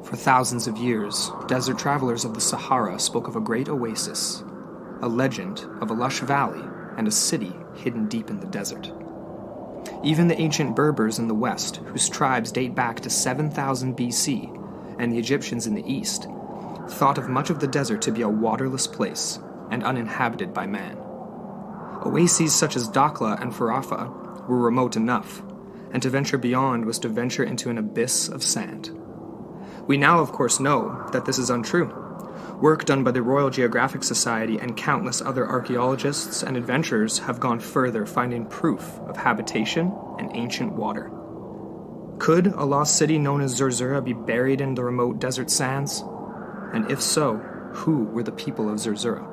For thousands of years, desert travelers of the Sahara spoke of a great oasis, a legend of a lush valley and a city hidden deep in the desert. Even the ancient Berbers in the west, whose tribes date back to 7,000 BC, and the Egyptians in the east, thought of much of the desert to be a waterless place and uninhabited by man. Oases such as Dakhla and Farafa were remote enough, and to venture beyond was to venture into an abyss of sand. We now, of course, know that this is untrue. Work done by the Royal Geographic Society and countless other archaeologists and adventurers have gone further, finding proof of habitation and ancient water. Could a lost city known as Zerzura be buried in the remote desert sands? And if so, who were the people of Zerzura?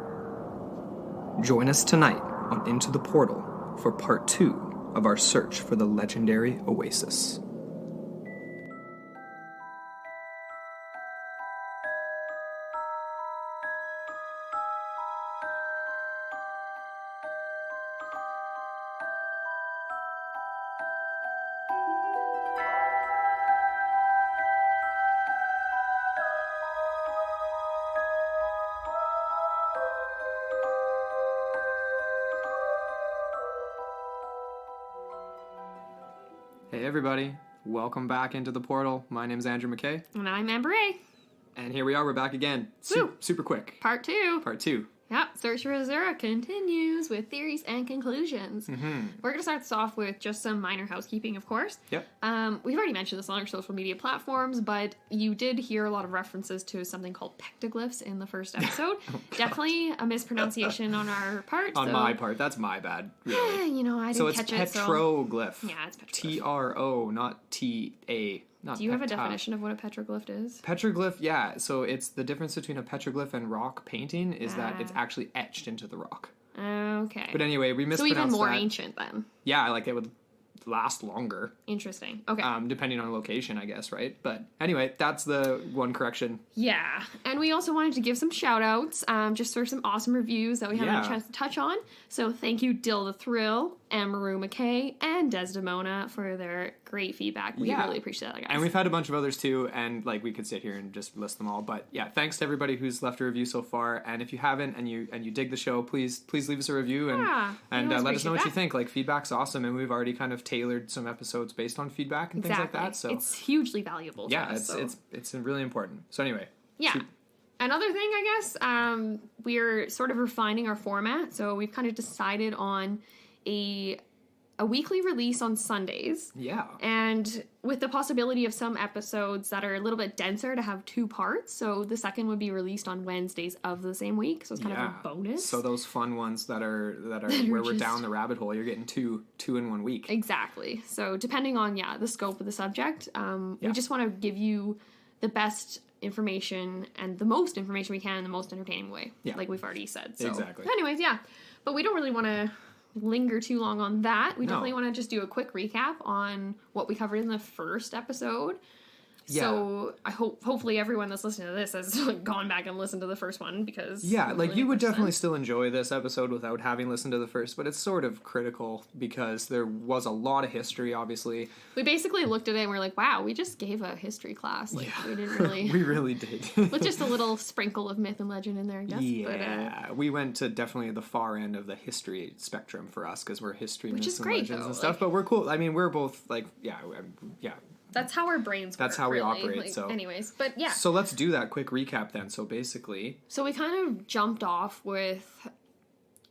Join us tonight on Into the Portal for part 2 of our search for the legendary oasis. Hey everybody, welcome back into the portal. My name's Andrew McKay. And I'm Amber A. And here we are, we're back again. Super quick. Part 2. Part 2. Yep, Search For Zerzura continues with theories and conclusions. Mm-hmm. We're going to start this off with just some minor housekeeping, of course. Yep. We've already mentioned this on our social media platforms, but you did hear a lot of references to something called petroglyphs in the first episode. Definitely a mispronunciation on our part. On my part, that's my bad, really. I didn't catch it. So it's petroglyph. Yeah, it's petroglyph. T-R-O, not T-A. Do you have a definition of what a petroglyph is? Petroglyph, yeah. So it's the difference between a petroglyph and rock painting is that it's actually etched into the rock. Okay. But anyway, we mispronounced that. So even more ancient then. Yeah, like it would last longer. Interesting. Okay. Depending on location, I guess, right? But anyway, that's the one correction. Yeah. And we also wanted to give some shout outs just for some awesome reviews that we haven't had a chance to touch on. So thank you, Dill the Thrill, Amaru McKay, and Desdemona for their great feedback. We really appreciate that, guys. And we've had a bunch of others too, and like we could sit here and just list them all. But yeah, thanks to everybody who's left a review so far. And if you haven't and you dig the show, please leave us a review and let us know what you think. Like feedback's awesome, and we've already kind of tailored some episodes based on feedback and things like that. So it's hugely valuable. Yeah, to us, it's really important. So anyway, Another thing, I guess, we're sort of refining our format. So we've kind of decided on a weekly release on Sundays. Yeah. And with the possibility of some episodes that are a little bit denser to have 2 parts. So the second would be released on Wednesdays of the same week. So it's kind of a bonus. So those fun ones that are where we're down the rabbit hole, you're getting two in 1 week. Exactly. So depending on, the scope of the subject, we just want to give you the best information and the most information we can in the most entertaining way. Yeah. Like we've already said. So exactly. Anyways, But we don't really want to linger too long on that. We definitely want to just do a quick recap on what we covered in the first episode. Yeah. So I hopefully everyone that's listening to this has gone back and listened to the first one because you would definitely still enjoy this episode without having listened to the first, but it's sort of critical because there was a lot of history. Obviously, we basically looked at it and we're like, wow, we just gave a history class. We didn't really. We really did. With just a little sprinkle of myth and legend in there, I guess. Yeah, but, we went to definitely the far end of the history spectrum for us because we're history, myths, and legends and stuff. But we're cool. I mean, we're both yeah. That's how our brains work. That's how we operate. Anyways, but yeah. So let's do that quick recap then. So basically. So we kind of jumped off with.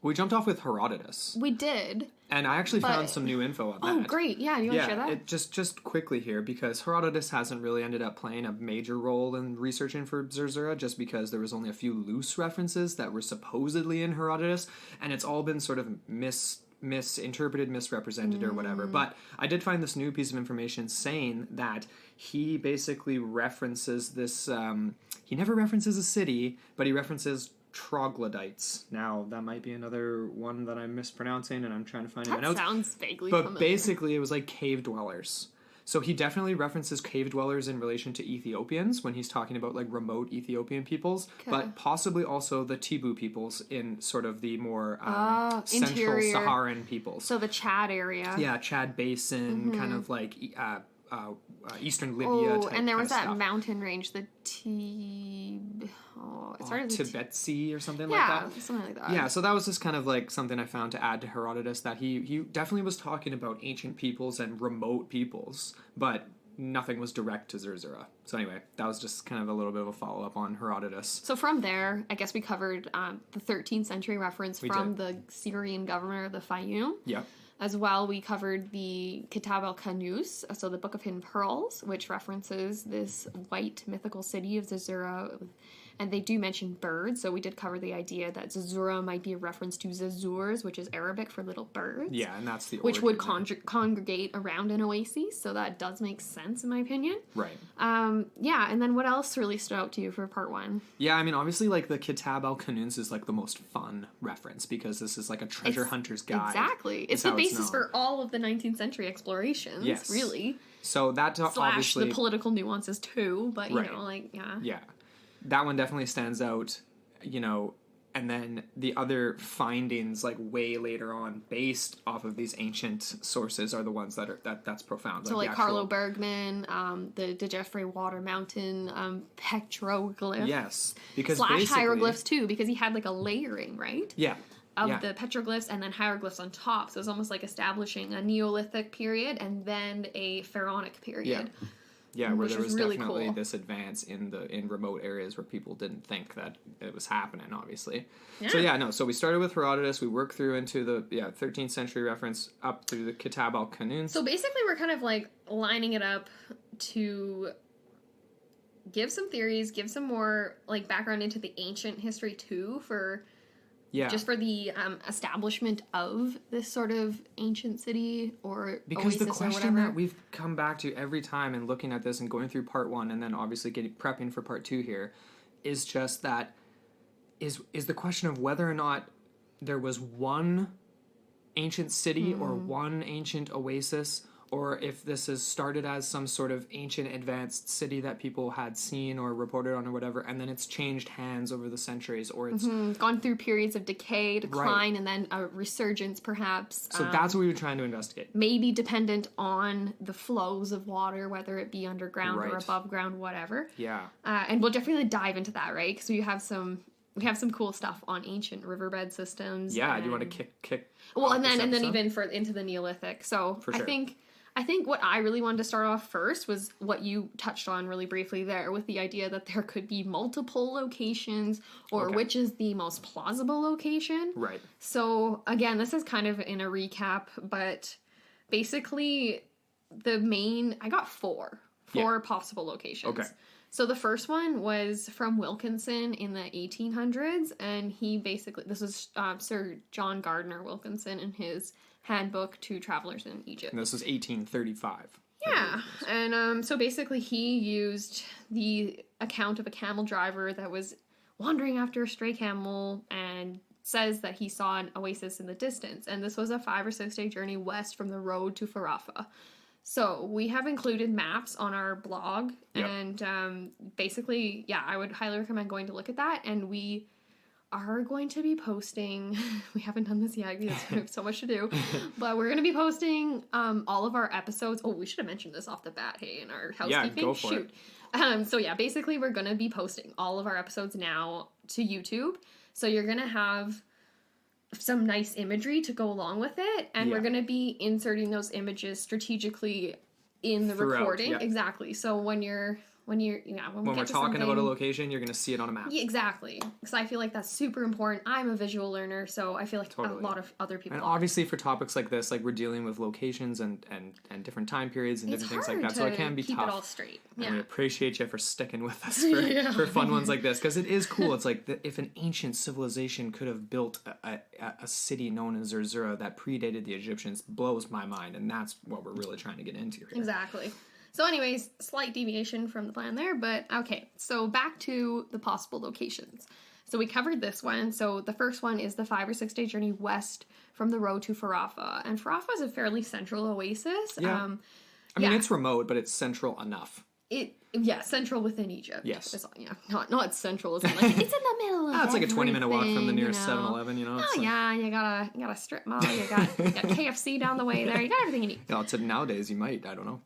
We jumped off with Herodotus. We did. And I actually found some new info on that. Oh, great. Yeah, you want to share that? Just quickly here, because Herodotus hasn't really ended up playing a major role in researching for Zerzura, just because there was only a few loose references that were supposedly in Herodotus, and it's all been sort of misinterpreted, misrepresented, or whatever. But I did find this new piece of information saying that he basically references this, he never references a city, but he references troglodytes. Now, that might be another one that I'm mispronouncing, and I'm trying to find it. That sounds vaguely familiar. But basically, it was like cave dwellers. So he definitely references cave dwellers in relation to Ethiopians when he's talking about like remote Ethiopian peoples, but possibly also the Tibu peoples in sort of the more central Saharan peoples. So the Chad area. Yeah, Chad Basin, kind of like Eastern Libya type and there was that stuff. mountain range, the it started with Tibet Sea or something like that. Yeah, something like that. Yeah, so that was just kind of like something I found to add to Herodotus, that he definitely was talking about ancient peoples and remote peoples, but nothing was direct to Zerzura. So anyway, that was just kind of a little bit of a follow-up on Herodotus. So from there, I guess we covered the 13th century reference from the Syrian governor of the Fayoum. Yeah. As well, we covered the Kitab al-Kanuz, so the Book of Hidden Pearls, which references this white mythical city of Zerzura. And they do mention birds, so we did cover the idea that Zerzura might be a reference to Zazurs, which is Arabic for little birds. Yeah, and that's the which would congregate around an oasis, so that does make sense in my opinion. Right. Yeah, and then what else really stood out to you for part one? Yeah, I mean, obviously, like, the Kitab al-Kanuz is, like, the most fun reference, because this is, like, a treasure hunter's guide. Exactly. It's the basis for all of the 19th century explorations, really. So that obviously... the political nuances, too, but, you know, like, yeah. Yeah. That one definitely stands out, you know, and then the other findings, like, way later on, based off of these ancient sources, are the ones that's profound. So, like Carlo Bergman, the Jeffrey Water Mountain petroglyph. Yes. Because / hieroglyphs, too, because he had, like, a layering, right? Yeah. Of the petroglyphs and then hieroglyphs on top. So it's almost like establishing a Neolithic period and then a pharaonic period. Yeah. Yeah, where there was really definitely cool. this advance in remote areas where people didn't think that it was happening, obviously. Yeah. So we started with Herodotus, we worked through into the 13th century reference up through the Kitab al-Kanun. So basically we're kind of like lining it up to give some theories, give some more like background into the ancient history too for... Yeah. Just for the establishment of this sort of ancient city or because oasis the question or whatever. that we've come back to every time and looking at this and going through part one and then obviously prepping for part two here is just that is the question of whether or not there was one ancient city or one ancient oasis, or if this has started as some sort of ancient advanced city that people had seen or reported on or whatever, and then it's changed hands over the centuries, or it's gone through periods of decay, decline, and then a resurgence perhaps. So that's what we were trying to investigate. Maybe dependent on the flows of water, whether it be underground or above ground, whatever. Yeah. And we'll definitely dive into that, right? Because we have some cool stuff on ancient riverbed systems. Yeah, do you want to kick well, and then even into the Neolithic. So for sure. I think what I really wanted to start off first was what you touched on really briefly there, with the idea that there could be multiple locations, or which is the most plausible location. Right. So again, this is kind of in a recap, but basically I got four possible locations. Okay. So the first one was from Wilkinson in the 1800s, and this was Sir John Gardner Wilkinson in his Handbook to Travelers in Egypt. And this was 1835. Yeah, and so basically he used the account of a camel driver that was wandering after a stray camel and says that he saw an oasis in the distance, and this was a 5 or 6 day journey west from the road to Farafa. So we have included maps on our blog, and basically, I would highly recommend going to look at that, and we are going to be posting, we haven't done this yet because we have so much to do, but we're going to be posting all of our episodes. Oh, we should have mentioned this off the bat, hey, in our housekeeping. Yeah, go for it. So basically we're going to be posting all of our episodes now to YouTube. So you're going to have some nice imagery to go along with it, and we're going to be inserting those images strategically in the recording. Yeah. Exactly. So when we're talking about a location, you're going to see it on a map. Yeah, exactly. Because I feel like that's super important. I'm a visual learner, so I feel like a lot of other people are. Obviously for topics like this, like we're dealing with locations and different time periods and different things like that, so it can be keep tough. It all straight. Yeah. And we appreciate you for sticking with us for fun ones like this, because it is cool. It's like if an ancient civilization could have built a city known as Zerzura that predated the Egyptians, blows my mind, and that's what we're really trying to get into here. Exactly. So anyways, slight deviation from the plan there, but okay. So back to the possible locations. So we covered this one. So the first one is the 5 or 6 day journey west from the road to Farafa. And Farafa is a fairly central oasis. Yeah. I mean, it's remote, but it's central enough. Central within Egypt. Yes. It's, not central. It's like, it's in the middle of it's like a 20-minute walk from the nearest 7-Eleven, you know? Oh, yeah, you got a strip mall, you got KFC down the way there, you got everything you need. Yeah, nowadays you might, I don't know.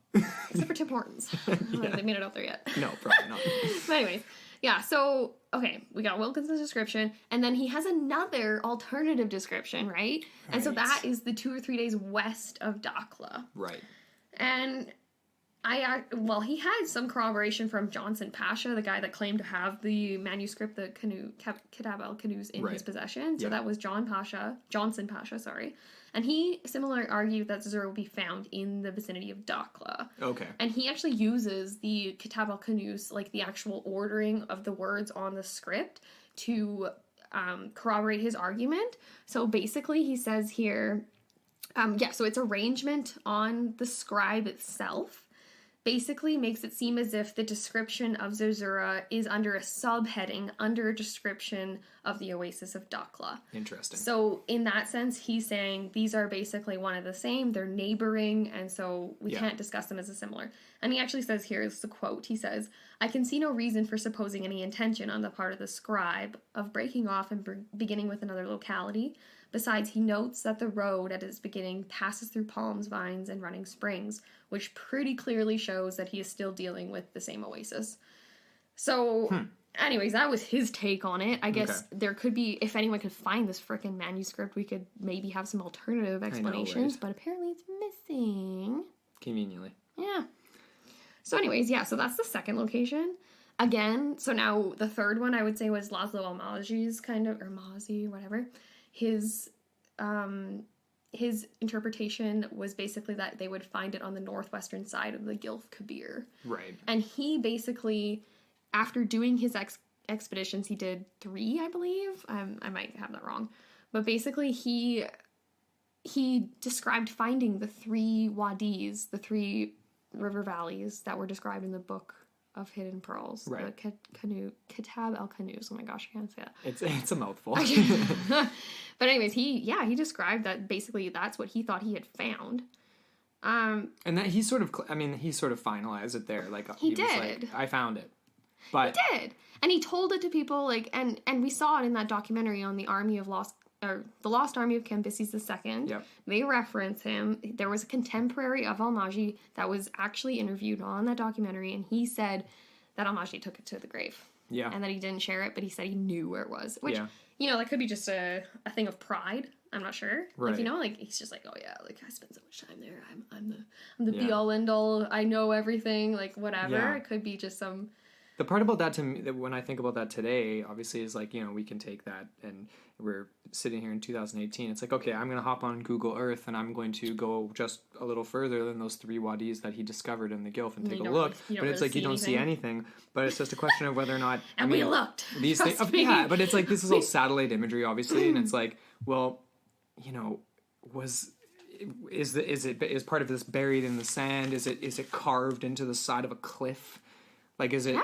Except for Tim Hortons. I don't think they made it out there yet. No, probably not. But anyways, yeah, so, okay, we got Wilkinson's description, and then he has another alternative description, right? And so that is the 2 or 3 days west of Dakhla. Right. And he had some corroboration from Johnson Pasha, the guy that claimed to have the manuscript, the Kitab al-Kanuz in his possession. So that was Johnson Pasha, sorry. And he similarly argued that Zerzura will be found in the vicinity of Dakhla. Okay. And he actually uses the Kitab al-Kanuz, like the actual ordering of the words on the script, to corroborate his argument. So basically he says here, so its arrangement on the scribe itself basically makes it seem as if the description of Zerzura is under a subheading under a description of the oasis of Dakhla. Interesting. So in that sense, he's saying these are basically one and the same. They're neighboring, and so we can't discuss them as a similar. And he actually says here, this is a quote, he says, "I can see no reason for supposing any intention on the part of the scribe of breaking off and beginning with another locality. Besides, he notes that the road at its beginning passes through palms, vines, and running springs, which pretty clearly shows that he is still dealing with the same oasis." So, anyways, that was his take on it. I guess there could be, if anyone could find this frickin' manuscript, we could maybe have some alternative explanations, but apparently it's missing. Conveniently. Yeah. So anyways, so that's the second location. Again, so now the third one I would say was Laszlo Almazi's or Mazi, whatever. His interpretation was basically that they would find it on the northwestern side of the Gilf Kabir. Right. And he basically, after doing his expeditions, he did 3, I believe. I might have that wrong. But basically he described finding the 3 wadis, the 3 river valleys that were described in the book of Hidden Pearls. Right. The Kitab al-Kanuz. Oh my gosh, I can't say that. It's a mouthful. But anyways, he described that basically that's what he thought he had found. And that he sort of finalized it there. Like he did. Was like, I found it. But he did. And he told it to people, like, and we saw it in that documentary on the Lost Army of Cambyses II. Yep. They reference him. There was a contemporary of Almazi that was actually interviewed on that documentary, and he said that Almazi took it to the grave. Yeah. And that he didn't share it, but he said he knew where it was. Which, that could be just a thing of pride. I'm not sure. Right. Like, he's just like, oh yeah, like, I spent so much time there. I'm the be all end all. I know everything. Like, whatever. Yeah. It could be just some. The part about that to me, when I think about that today, obviously is like, we can take that and we're sitting here in 2018. It's like, okay, I'm going to hop on Google Earth and I'm going to go just a little further than those 3 wadis that he discovered in the Gilf and take a look. But it's like, you don't see anything. But it's just a question of whether or not. We looked. These things. Yeah, but it's like, this is all satellite imagery, obviously. And it's like, well, is part of this buried in the sand? Is it carved into the side of a cliff? Like, is it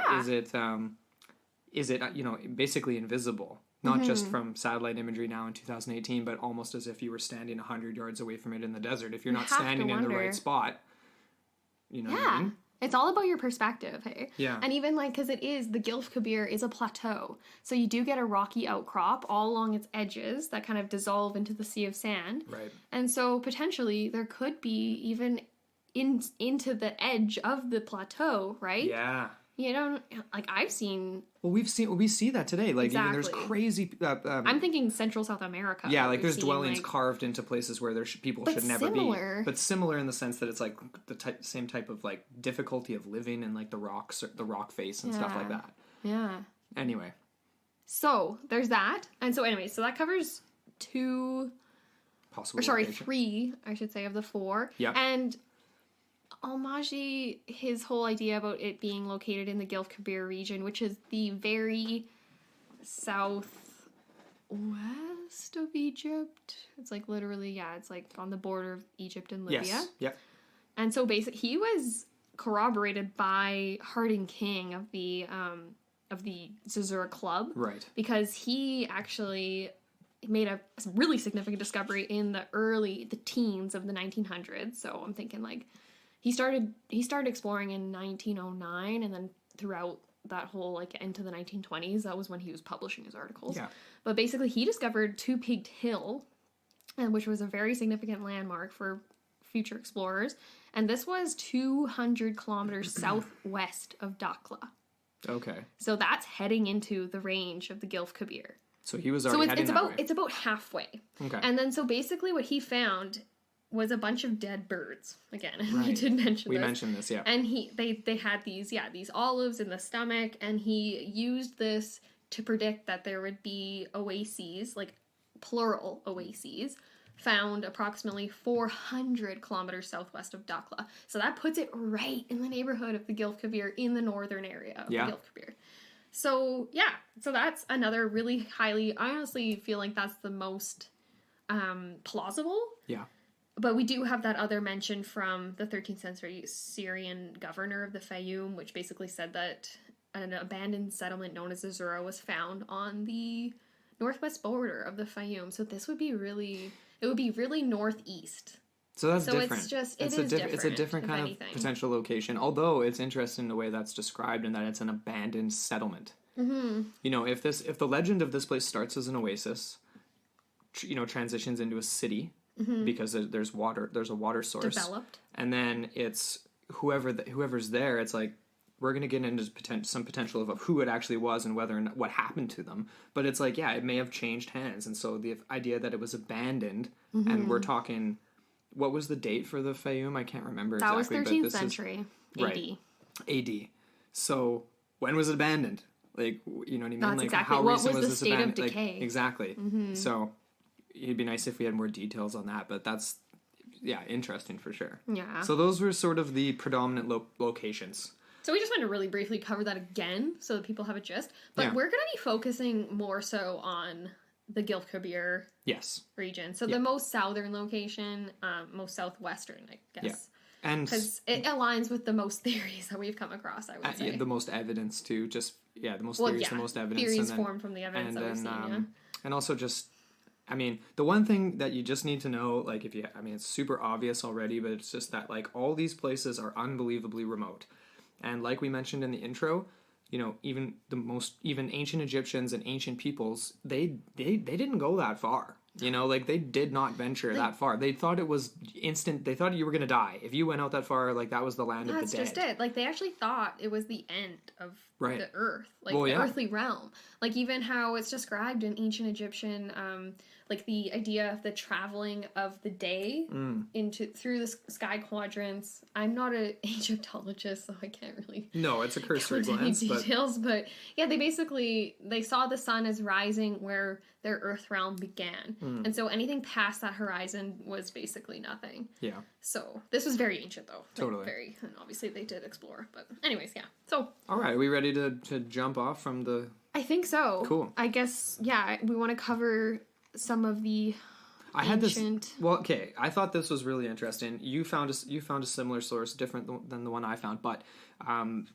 basically invisible? Not just from satellite imagery now in 2018, but almost as if you were standing 100 yards away from it in the desert. If you're not standing in the right spot, what I mean? It's all about your perspective, hey? Yeah. And even, like, because the Gilf Kabir is a plateau. So you do get a rocky outcrop all along its edges that kind of dissolve into the sea of sand. Right. And so potentially there could be even into the edge of the plateau, right? Yeah. Like, I've seen. Well, we see that today. Like, even there's crazy. I'm thinking Central South America. Yeah, like there's dwellings carved into places where people should never be. But similar in the sense that it's like the same type of like difficulty of living in like the rocks, the rock face and stuff like that. Yeah. Anyway. So there's that, and so anyway, so that covers 2. Possible. 3, I should say, of the 4. Yeah. And Almazi, his whole idea about it being located in the Gilf Kabir region, which is the very southwest of Egypt. It's like literally, it's like on the border of Egypt and Libya. Yes. Yep. And so basically, he was corroborated by Harding King of the Zerzura Club, right? Because he actually made a really significant discovery in the teens of the 1900s. So I'm thinking like he started exploring in 1909, and then throughout that whole like into the 1920s, that was when he was publishing his articles. Yeah. But basically, he discovered Two Peaked Hill, which was a very significant landmark for future explorers, and this was 200 kilometers southwest of Dakhla. Okay. So that's heading into the range of the Gilf Kabir. So he was already heading that way. It's about halfway. Okay. And then so basically what he found was a bunch of dead birds. Again, we did mention we this. mentioned this, yeah. And they had these olives in the stomach, and he used this to predict that there would be oases, like plural oases, found approximately 400 kilometers southwest of Dakhla. So that puts it right in the neighborhood of the Gilf Kabir, in the northern area of the Gilf Kabir. So, yeah. So that's another really highly... I honestly feel like that's the most plausible. Yeah. But we do have that other mention from the 13th century Syrian governor of the Fayoum, which basically said that an abandoned settlement known as Zerzura was found on the northwest border of the Fayoum. So this would be really... It would be really northeast. So that's different. It's just, it's a different kind of potential location. Although it's interesting the way that's described in that it's an abandoned settlement. Mm-hmm. You know, if the legend of this place starts as an oasis, transitions into a city because there's a water source developed, and then it's whoever's there. It's like, we're going to get into some potential of who it actually was and whether or not what happened to them. But it's like, yeah, it may have changed hands. And so the idea that it was abandoned, and we're talking, what was the date for the Fayoum? I can't remember that exactly. That was 13th century, AD. Right, AD. So when was it abandoned? Like, you know what I mean? That's like, exactly. how What recent was the this state abandoned? of decay? Like, exactly. Mm-hmm. So it'd be nice if we had more details on that, but that's, yeah, interesting for sure. Yeah. So those were sort of the predominant locations. So we just want to really briefly cover that again so that people have a gist. But we're going to be focusing more so on the Gilf Kabir region. So the most southern location, most southwestern, I guess. Yeah. And because it aligns with the most theories that we've come across, I would say. The most evidence too. Just, the most theories, the most evidence. Theories formed from the evidence that we've seen, And also just, I mean, the one thing that you just need to know, like it's super obvious already, but it's just that like all these places are unbelievably remote. And like we mentioned in the intro, even ancient Egyptians and ancient peoples, they didn't go that far. Like they did not venture that far. They thought it was instant. They thought you were going to die. If you went out that far, like that was the land of the dead. That's just it. Like they actually thought it was the end of the earth, like the earthly realm. Like even how it's described in ancient Egyptian, like the idea of the traveling of the day through the sky quadrants. I'm not an Egyptologist, so I can't really. No, it's a cursory glance. Details, but yeah, they saw the sun as rising where their earth realm began, and so anything past that horizon was basically nothing. Yeah. So this was very ancient, though. Totally. And obviously they did explore, but anyways, yeah. So. All right, are we ready to jump off from the? I think so. Cool. I guess we want to cover some of the. I had this. Well, okay. I thought this was really interesting. You found a similar source, different than the one I found, but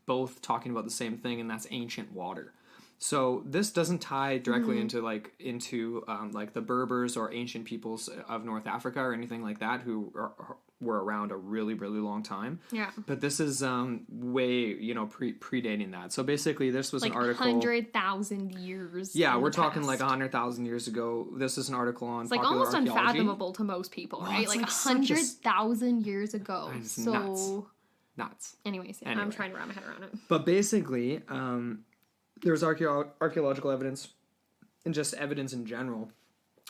both talking about the same thing, and that's ancient water. So this doesn't tie directly into the Berbers or ancient peoples of North Africa or anything like that who were around a really, really long time. Yeah. But this is way predating that. So basically, this was an article 100,000 years. Yeah, we're talking like 100,000 years ago. This is an article on. It's like almost unfathomable to most people, right? Like 100,000 years ago. So nuts. Anyways, I'm trying to wrap my head around it. But basically, there's archaeological evidence and just evidence in general,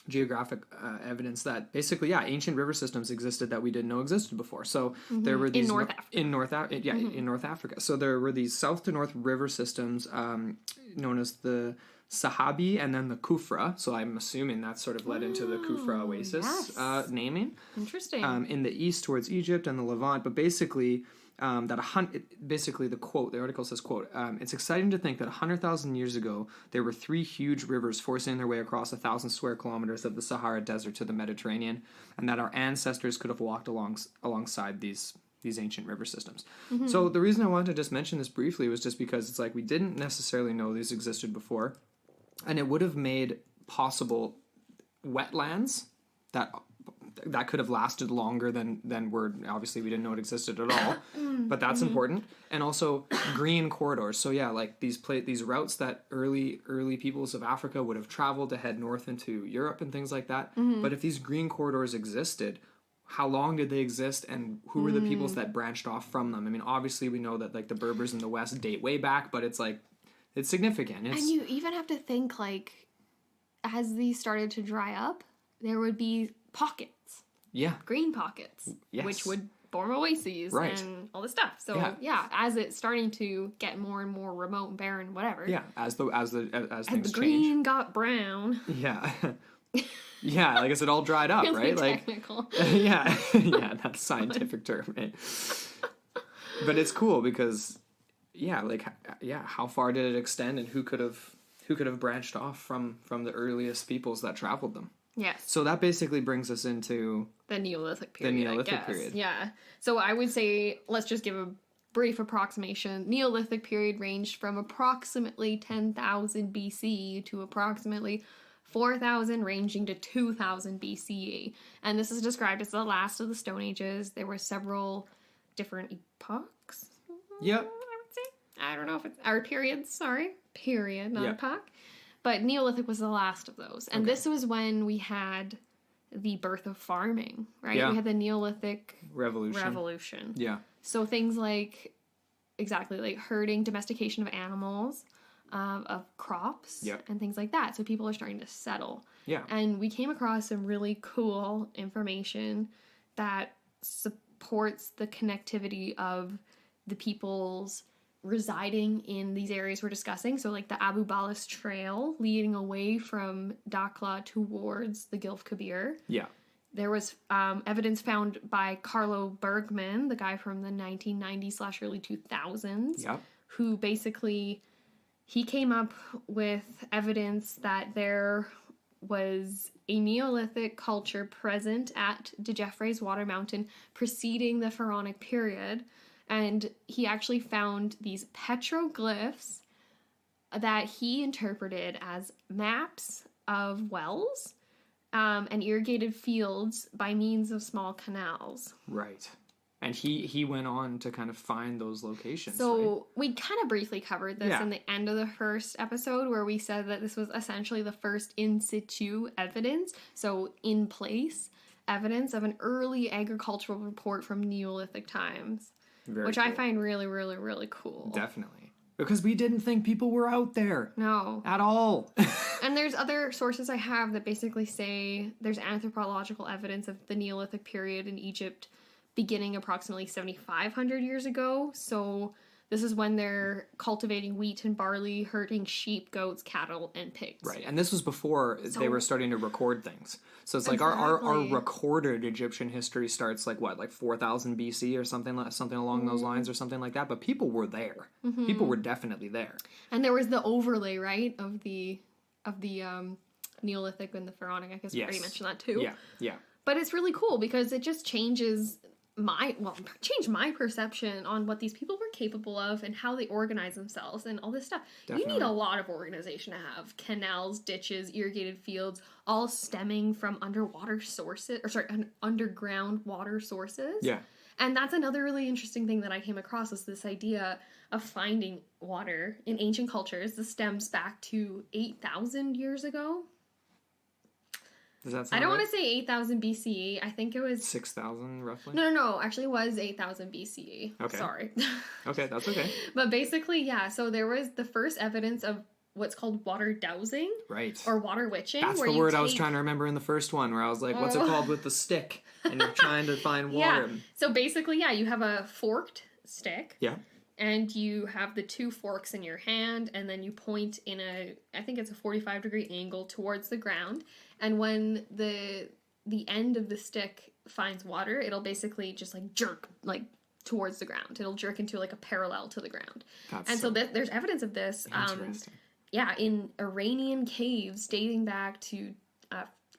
geographic evidence that basically, ancient river systems existed that we didn't know existed before. So there were these in North Africa. So there were these south to north river systems known as the Sahabi and then the Kufra. So I'm assuming that sort of led into the Kufra oasis naming. Interesting. In the east towards Egypt and the Levant, but basically. Basically the quote, the article says, quote, it's exciting to think that 100,000 years ago, there were 3 huge rivers forcing their way across 1,000 square kilometers of the Sahara Desert to the Mediterranean, and that our ancestors could have walked alongside these ancient river systems. Mm-hmm. So the reason I wanted to just mention this briefly was just because it's like we didn't necessarily know these existed before, and it would have made possible wetlands that that could have lasted longer than obviously we didn't know it existed at all. But that's important. And also green corridors. So yeah, like these routes that early peoples of Africa would have traveled to head north into Europe and things like that. But if these green corridors existed, how long did they exist, and who were the peoples that branched off from them? I mean, obviously we know that like the Berbers in the West date way back, but it's like, it's significant. And you even have to think, like, as these started to dry up, there would be pockets. Yeah. Green pockets. Yes. Which would form oases and all this stuff. So as it's starting to get more and more remote and barren, whatever. Yeah, as things the green change. Got brown. Yeah. Yeah, like I said, all dried up, really right? Technical. Like, yeah, that's a scientific term, right? But it's cool because, how far did it extend, and who could have branched off from the earliest peoples that traveled them? Yes. So that basically brings us into the Neolithic period. Yeah. So I would say, let's just give a brief approximation. Neolithic period ranged from approximately 10,000 BCE to approximately 4,000, ranging to 2,000 BCE. And this is described as the last of the Stone Ages. There were several different epochs. Yep. I would say. I don't know if it's... Or periods, sorry. Period, not epoch. But Neolithic was the last of those. And this was when we had the birth of farming, right? Yeah. We had the Neolithic Revolution. Yeah. So things like, exactly, like herding, domestication of animals, of crops, and things like that. So people are starting to settle. Yeah. And we came across some really cool information that supports the connectivity of the peoples residing in these areas we're discussing. So like the Abu Balas Trail leading away from Dakhla towards the Gilf Kabir. Yeah. There was evidence found by Carlo Bergman, the guy from the 1990s/early 2000s, who basically... He came up with evidence that there was a Neolithic culture present at Djeffre's Water Mountain preceding the Pharaonic period. And he actually found these petroglyphs that he interpreted as maps of wells and irrigated fields by means of small canals. Right. And he went on to kind of find those locations. So we kind of briefly covered this in the end of the first episode, where we said that this was essentially the first in situ evidence, so in place evidence of an early agricultural report from Neolithic times, which cool. I find really, really, really cool. Definitely. Because we didn't think people were out there. No. At all. And there's other sources I have that basically say there's anthropological evidence of the Neolithic period in Egypt beginning approximately 7,500 years ago. So this is when they're cultivating wheat and barley, herding sheep, goats, cattle, and pigs. Right, and this was before they were starting to record things. So it's like our recorded Egyptian history starts like 4,000 BC or something along those lines or something like that. But people were there. Mm-hmm. People were definitely there. And there was the overlay, right, of the Neolithic and the Pharaonic. I guess we already mentioned that too. Yeah. But it's really cool because it just changed my perception on what these people were capable of and how they organize themselves and all this stuff. Definitely. You need a lot of organization to have canals, ditches, irrigated fields, all stemming from underground water sources. Yeah. And that's another really interesting thing that I came across, is this idea of finding water in ancient cultures. This stems back to 8,000 years ago. Does that sound I don't want to say 8,000 BCE. I think it was... 6,000, roughly? No. Actually, it was 8,000 BCE. Okay. Sorry. Okay, that's okay. But basically, yeah. So there was the first evidence of what's called water dowsing. Right. Or water witching. That's the word I was trying to remember in the first one, where I was like, what's it called with the stick? And you're trying to find water. Yeah. So basically, you have a forked stick. Yeah. And you have the two forks in your hand, and then you point in I think it's a 45-degree angle towards the ground. And when the end of the stick finds water, it'll basically just jerk towards the ground. It'll jerk into a parallel to the ground. So there's evidence of this. Interesting. In Iranian caves dating back to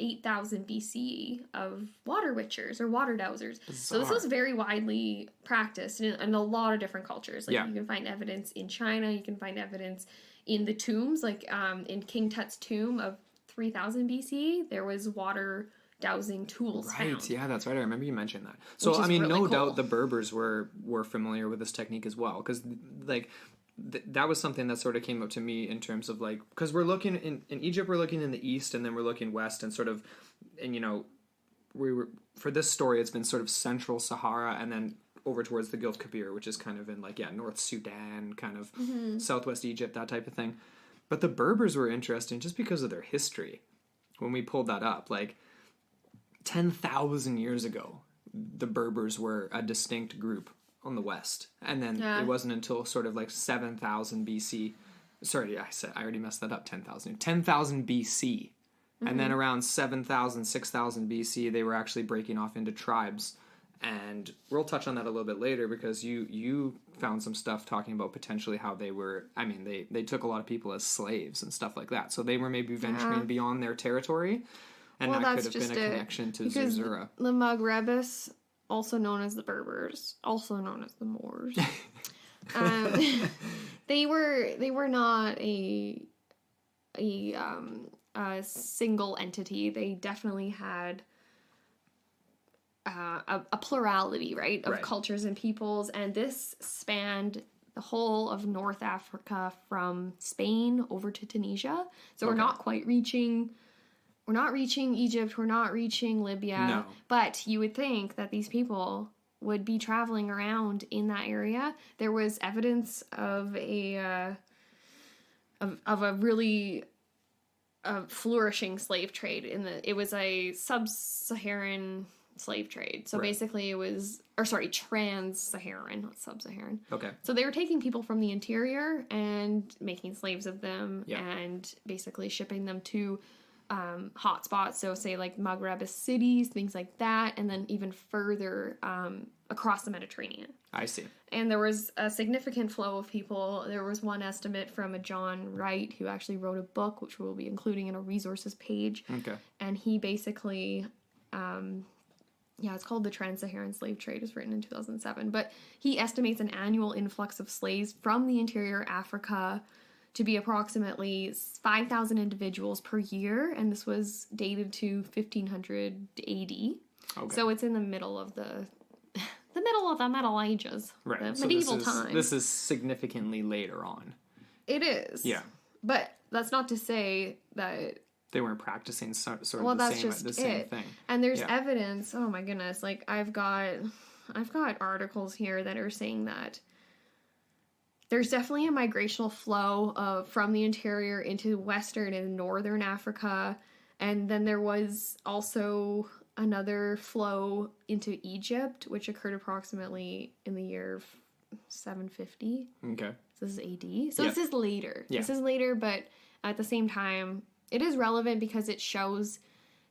8,000 BCE of water witchers or water dowsers. Bizarre. So this was very widely practiced in a lot of different cultures. You can find evidence in China. You can find evidence in the tombs, in King Tut's tomb of 3,000 BC. There was water dowsing tools found. Yeah, that's right. I remember you mentioned that. So, I mean, really no doubt the Berbers were familiar with this technique as well, because, like, that was something that sort of came up to me in terms of, like, because we're looking in Egypt, we're looking in the east, and then we're looking west, and sort of, and, you know, for this story, it's been sort of central Sahara, and then over towards the Gulf Kabir, which is kind of in, like, North Sudan, kind of southwest Egypt, that type of thing. But the Berbers were interesting just because of their history. When we pulled that up, like, 10,000 years ago, the Berbers were a distinct group on the west. And then it wasn't until sort of like 7,000 BC. Sorry, I already messed that up, 10,000. 10,000 BC. And then around 7,000, 6,000 BC, they were actually breaking off into tribes. And we'll touch on that a little bit later, because you found some stuff talking about potentially how they were, I mean, they took a lot of people as slaves and stuff like that. So they were maybe venturing beyond their territory. And that could have been a connection to Zerzura. The Maghrebis, also known as the Berbers, also known as the Moors, they were not a single entity. They definitely had a plurality, right, of cultures and peoples, and this spanned the whole of North Africa from Spain over to Tunisia. So we're not quite reaching. We're not reaching Egypt, we're not reaching Libya, but you would think that these people would be traveling around in that area. There was evidence of a really flourishing slave trade it was a sub-Saharan slave trade. So basically it was, trans-Saharan, not sub-Saharan. Okay. So they were taking people from the interior and making slaves of them and basically shipping them to hotspots, so say like Maghrebis cities, things like that, and then even further across the Mediterranean. I see. And there was a significant flow of people. There was one estimate from a John Wright, who actually wrote a book, which we'll be including in a resources page. Okay. And he basically, it's called The Trans-Saharan Slave Trade. It was written in 2007. But he estimates an annual influx of slaves from the interior Africa to be approximately 5,000 individuals per year, and this was dated to 1500 AD. Okay. So it's in the middle of the Middle Ages, right? The medieval times. This is significantly later on. It is. Yeah, but that's not to say that they weren't practicing sort of the same thing. And there's evidence. Oh my goodness! Like I've got articles here that are saying that there's definitely a migrational flow from the interior into Western and Northern Africa. And then there was also another flow into Egypt, which occurred approximately in the year 750. Okay. So this is AD. So this is later. Yeah. This is later, but at the same time, it is relevant because it shows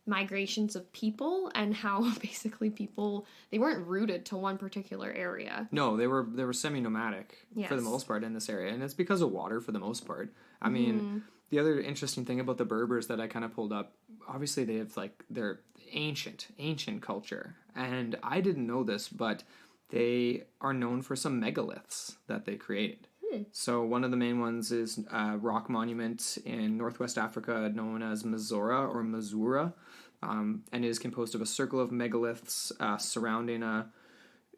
migrations of people and how basically people, they weren't rooted to one particular area. No, they were semi-nomadic for the most part in this area, and it's because of water for the most part. I mean, the other interesting thing about the Berbers that I kind of pulled up, obviously they have like their ancient culture, and I didn't know this, but they are known for some megaliths that they created. So one of the main ones is a rock monument in northwest Africa known as Mazora or Mazura, and it is composed of a circle of megaliths surrounding a...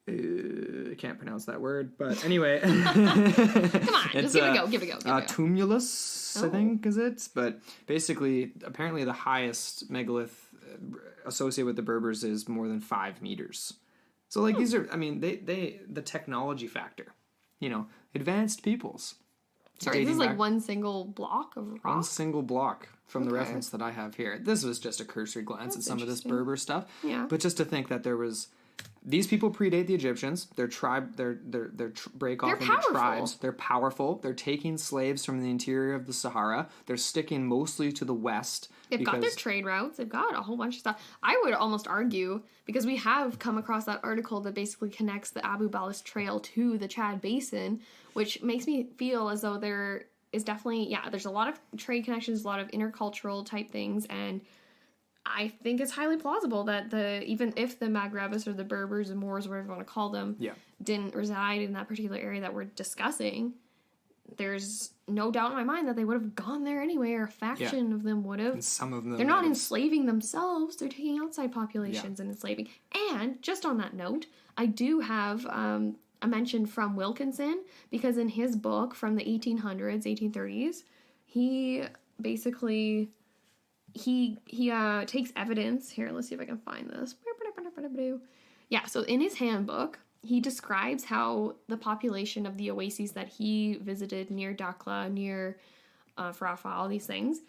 I can't pronounce that word, but anyway. Come on, just give it a go. Tumulus, I think, is it? But basically, apparently the highest megalith associated with the Berbers is more than 5 meters. So, like, these are, I mean, they the technology factor, advanced peoples. Sorry, this is like one single block of rock? One single block from the reference that I have here. This was just a cursory glance at some of this Berber stuff. Yeah. But just to think that there was... These people predate the Egyptians. Their tribe, break off into tribes. They're powerful. They're taking slaves from the interior of the Sahara. They're sticking mostly to the west. They've got their trade routes. They've got a whole bunch of stuff. I would almost argue, because we have come across that article that basically connects the Abu Ballas Trail to the Chad Basin, which makes me feel as though there is definitely, there's a lot of trade connections, a lot of intercultural type things, and I think it's highly plausible that even if the Maghrebis or the Berbers, the Moors, whatever you want to call them, didn't reside in that particular area that we're discussing, there's no doubt in my mind that they would have gone there anyway, or a faction of them would have. And some of them... They're not enslaving themselves, they're taking outside populations and enslaving. And, just on that note, I do have a mention from Wilkinson, because in his book from the 1800s, 1830s, he basically... He takes evidence. Here, let's see if I can find this. Yeah, so in his handbook, he describes how the population of the oases that he visited near Dakla, near Farafa, all these things,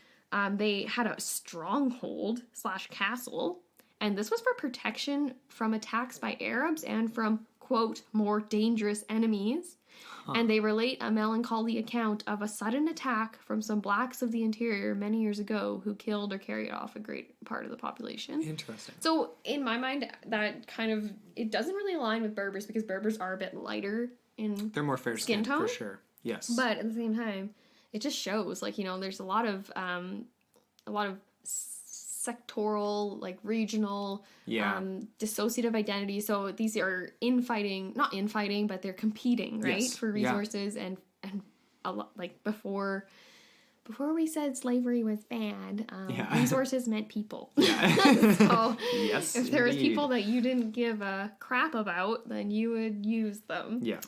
they had a stronghold / castle, and this was for protection from attacks by Arabs and from, quote, more dangerous enemies. And they relate a melancholy account of a sudden attack from some blacks of the interior many years ago who killed or carried off a great part of the population. Interesting. So, in my mind, that kind of... It doesn't really align with Berbers, because Berbers are a bit lighter in They're more fair skin tone, for sure. Yes. But at the same time, it just shows, like, you know, there's a lot of sectoral, like, regional, dissociative identity. So these are not infighting, but they're competing, right? Yes. For resources and a lot, like, before we said slavery was bad, resources meant people. Yeah. So yes, if there was people that you didn't give a crap about, then you would use them. Yeah.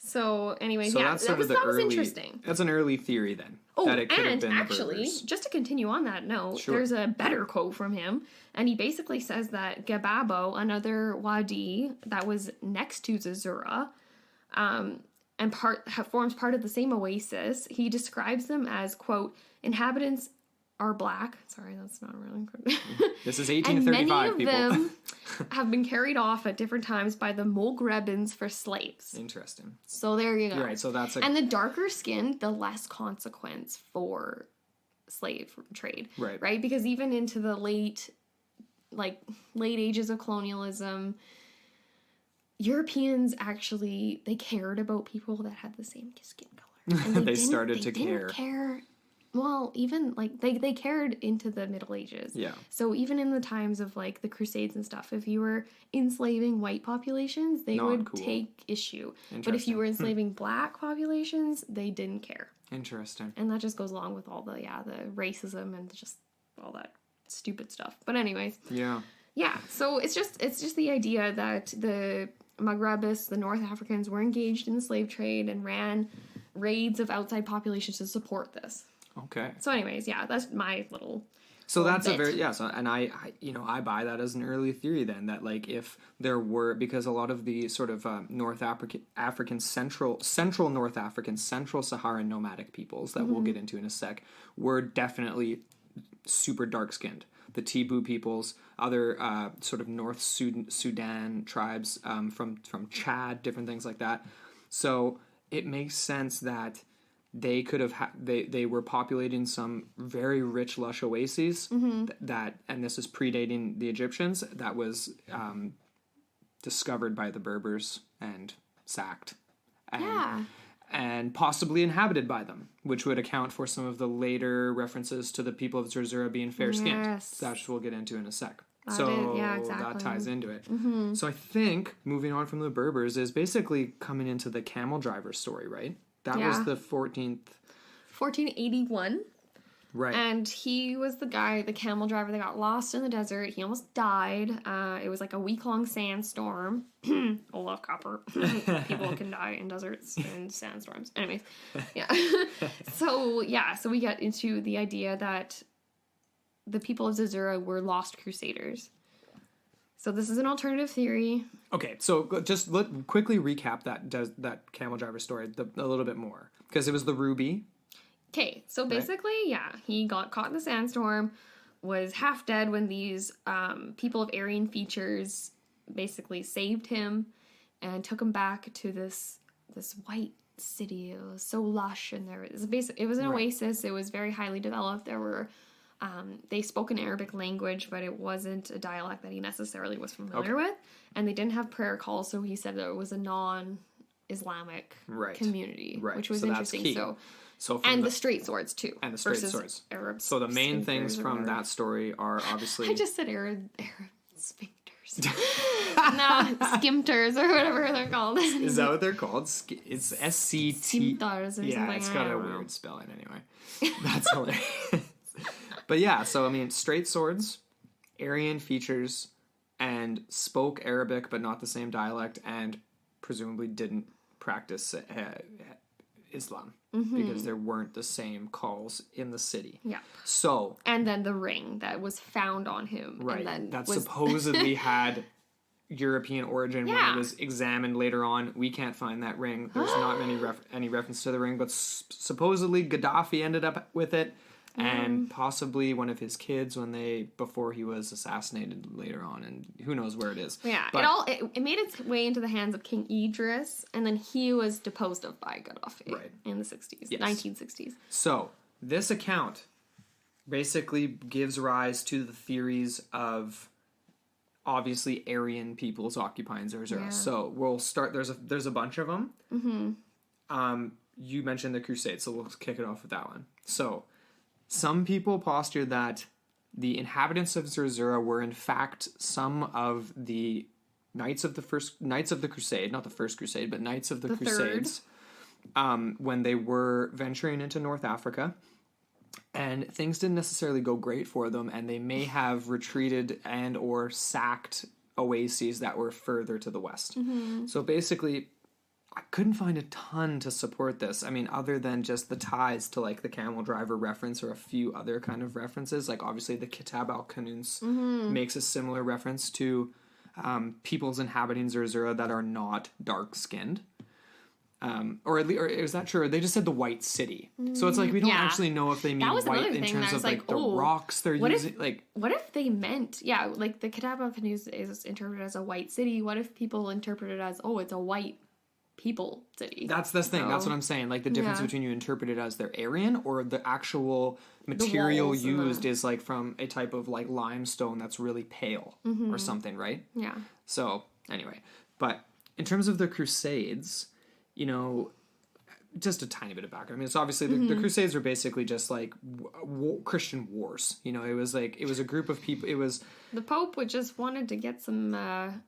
So, anyways, that was interesting. That's an early theory, then. Oh, that it could have been actually, just to continue on that note, there's a better quote from him, and he basically says that Gababo, another wadi that was next to Zerzura, and forms part of the same oasis, he describes them as, quote, inhabitants are black. Sorry, that's not really correct. This is 1835, and many of them have been carried off at different times by the Maghrebis for slaves. Interesting. So there you go. You're right, so that's and the darker skinned, the less consequence for slave trade. Right. Right? Because even into the late ages of colonialism, Europeans actually, they cared about people that had the same skin color. And they started to care. Well, even, like, they cared into the Middle Ages. Yeah. So even in the times of, like, the Crusades and stuff, if you were enslaving white populations, they would take issue. But if you were enslaving black populations, they didn't care. Interesting. And that just goes along with all the racism and just all that stupid stuff. But anyways. Yeah. Yeah, so it's just the idea that the Maghrebis, the North Africans, were engaged in the slave trade and ran raids of outside populations to support this. Okay. So anyways, yeah, that's my little... So that's bit. And I buy that as an early theory then, that, like, if there were, because a lot of the sort of North African, central North African, central Saharan nomadic peoples that we'll get into in a sec were definitely super dark-skinned. The Tibu peoples, other sort of North Sudan tribes from Chad, different things like that. So it makes sense that they could have they were populating some very rich, lush oases that, and this is predating the Egyptians, that was discovered by the Berbers and sacked. And possibly inhabited by them, which would account for some of the later references to the people of Zerzura being fair-skinned. Yes. That we'll get into in a sec. That ties into it. Mm-hmm. So I think, moving on from the Berbers, is basically coming into the Camel Driver story, right? That was the 1481. Right. And he was the camel driver that got lost in the desert. He almost died. It was like a week-long sandstorm. Olaf Copper. People can die in deserts and sandstorms. Anyways, yeah. So we get into the idea that the people of Zerzura were lost crusaders. So this is an alternative theory. Okay, so just quickly recap that camel driver story a little bit more. Because it was the ruby. Okay, so basically, he got caught in the sandstorm, was half dead when these people of Aryan features basically saved him and took him back to this white city. It was so lush, and it was an oasis. It was very highly developed. There were they spoke an Arabic language, but it wasn't a dialect that he necessarily was familiar with, and they didn't have prayer calls. So he said that it was a non-Islamic community, which was interesting. So and the straight swords too, and the straight swords. Arabs. So the main things from that story are obviously. I just said Arab sphincters. No, skimters or whatever they're called. Is that what they're called? It's SCT. Skimtars or yeah, something. It's got a weird spelling anyway. That's hilarious. But yeah, so I mean, straight swords, Aryan features, and spoke Arabic but not the same dialect, and presumably didn't practice Islam because there weren't the same calls in the city. Yeah. So. And then the ring that was found on him. Right. And then that supposedly had European origin when it was examined later on. We can't find that ring. There's not any reference to the ring, but supposedly Gaddafi ended up with it. And possibly one of his kids before he was assassinated later on, and who knows where it is. Yeah, but, it made its way into the hands of King Idris, and then he was deposed of by Gaddafi in the 60s, 1960s. So, this account basically gives rise to the theories of obviously Aryan peoples occupying Zerzura. Yeah. So, we'll start, there's a bunch of them. Mm-hmm. You mentioned the Crusades, so we'll kick it off with that one. So, some people posture that the inhabitants of Zerzura were in fact some of the Knights of the Crusade, not the First Crusade, but Knights of the Crusades, when they were venturing into North Africa, and things didn't necessarily go great for them, and they may have retreated and or sacked oases that were further to the west. Mm-hmm. So basically, I couldn't find a ton to support this. I mean, other than just the ties to, like, the Camel Driver reference or a few other kind of references. Like, obviously, the Kitab al-Kanun's makes a similar reference to peoples inhabiting Zerzura that are not dark-skinned. Or is that true? They just said the White City. So it's like, we don't actually know if they mean white in terms of, like, the rocks they're using. What if they meant, like, the Kitab al-Kanun is interpreted as a white city. What if people interpret it as, it's a white people city? That's the thing. That's what I'm saying. Like, the difference between you interpret it as they're Aryan or the actual material used is like from a type of like limestone that's really pale or something, right? Yeah. So anyway, but in terms of the Crusades, just a tiny bit of background. I mean, it's obviously the Crusades were basically just like Christian wars. It was a group of people. It was the Pope just wanted to get some.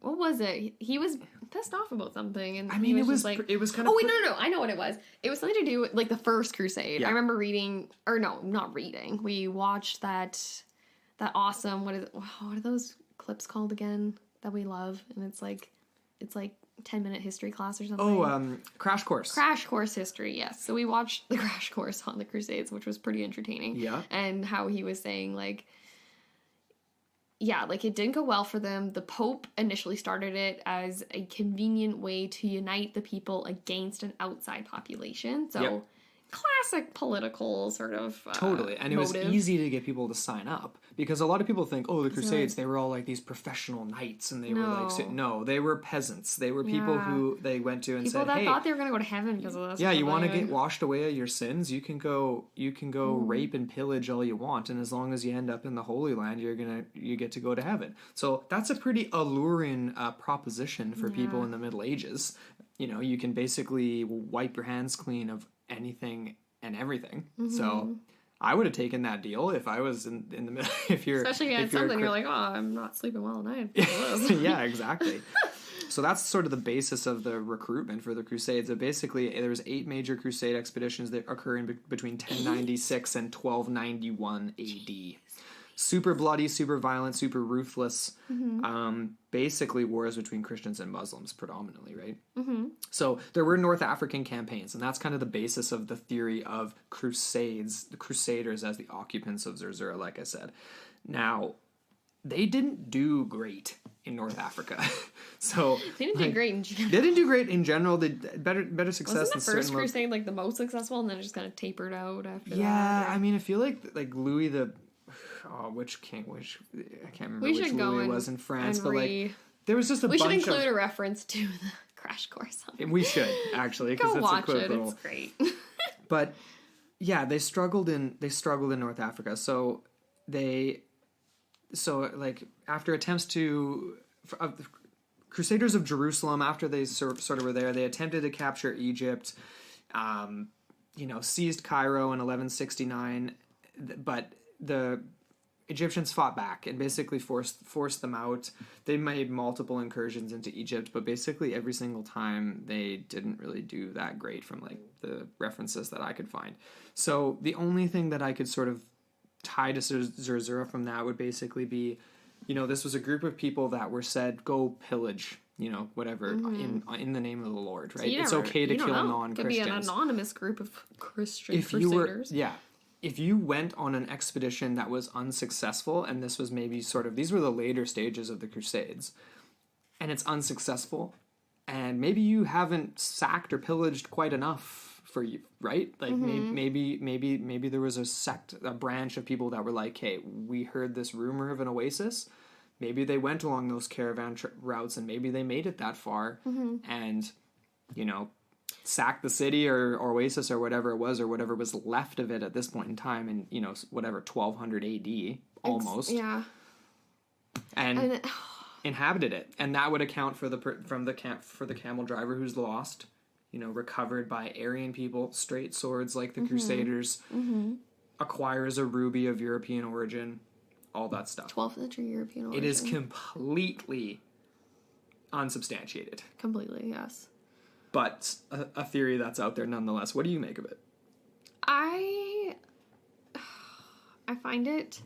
What was it? He was pissed off about something, and I mean, it was kind of. Oh wait, no! I know what it was. It was something to do with like the First Crusade. Yeah. I remember reading, or no, not reading. We watched that awesome. What are those clips called again that we love? And it's like 10-minute history class or something. Crash Course. Crash Course history, yes. So we watched the Crash Course on the Crusades, which was pretty entertaining. Yeah. And how he was saying, like, it didn't go well for them. The Pope initially started it as a convenient way to unite the people against an outside population. So, classic political sort of totally. And it was easy to get people to sign up. Because a lot of people think, the Crusades, they were all like these professional knights, and they were like, no, they were peasants. They were people who they went to and said, people that thought they were going to go to heaven because of this. Yeah, you want to get washed away of your sins, you can go rape and pillage all you want, and as long as you end up in the Holy Land, you get to go to heaven. So that's a pretty alluring proposition for people in the Middle Ages. You can basically wipe your hands clean of anything and everything. So I would have taken that deal if I was in the middle. Especially if you're like, I'm not sleeping well at night. Yeah, exactly. So that's sort of the basis of the recruitment for the Crusades. So basically, there was 8 major Crusade expeditions that occur between 1096 and 1291 AD. Super bloody, super violent, super ruthless. Basically, wars between Christians and Muslims predominantly, right? So there were North African campaigns, and that's kind of the basis of the theory of Crusades, the Crusaders as the occupants of Zerzura, like I said. Now, they didn't do great in North Africa. So they didn't do great in general. They didn't do great in general. They better success. Wasn't the First Crusade like the most successful, and then it just kind of tapered out after that? Yeah, I mean, I feel like Louis the... which king? I can't remember which Louis was in France, but there was just a bunch of... We should include a reference to the Crash Course. We should, actually, because it's watch it. It's great. But yeah, they struggled in North Africa. So after attempts to Crusaders of Jerusalem, after they sort of were there, they attempted to capture Egypt. Seized Cairo in 1169, but the Egyptians fought back and basically forced them out. They made multiple incursions into Egypt, but basically every single time they didn't really do that great from like the references that I could find. So the only thing that I could sort of tie to Zerzura from that would basically be, this was a group of people that were said, go pillage, whatever, in the name of the Lord, right? So it's okay to kill non-Christians. It could be an anonymous group of Christian crusaders. If you went on an expedition that was unsuccessful, and this was maybe these were the later stages of the Crusades, and it's unsuccessful, and maybe you haven't sacked or pillaged quite enough for you, right? Like maybe there was a branch of people that were like, hey, we heard this rumor of an oasis. Maybe they went along those caravan routes, and maybe they made it that far, and sacked the city or oasis or whatever it was, or whatever was left of it at this point in time in 1200 AD almost. And inhabited it, and that would account for the camel driver who's lost, recovered by Aryan people, straight swords like the Crusaders, acquires a ruby of European origin, all that stuff. 12th century European origin. It is completely unsubstantiated. Completely, yes. But a theory that's out there nonetheless. What do you make of it? I find it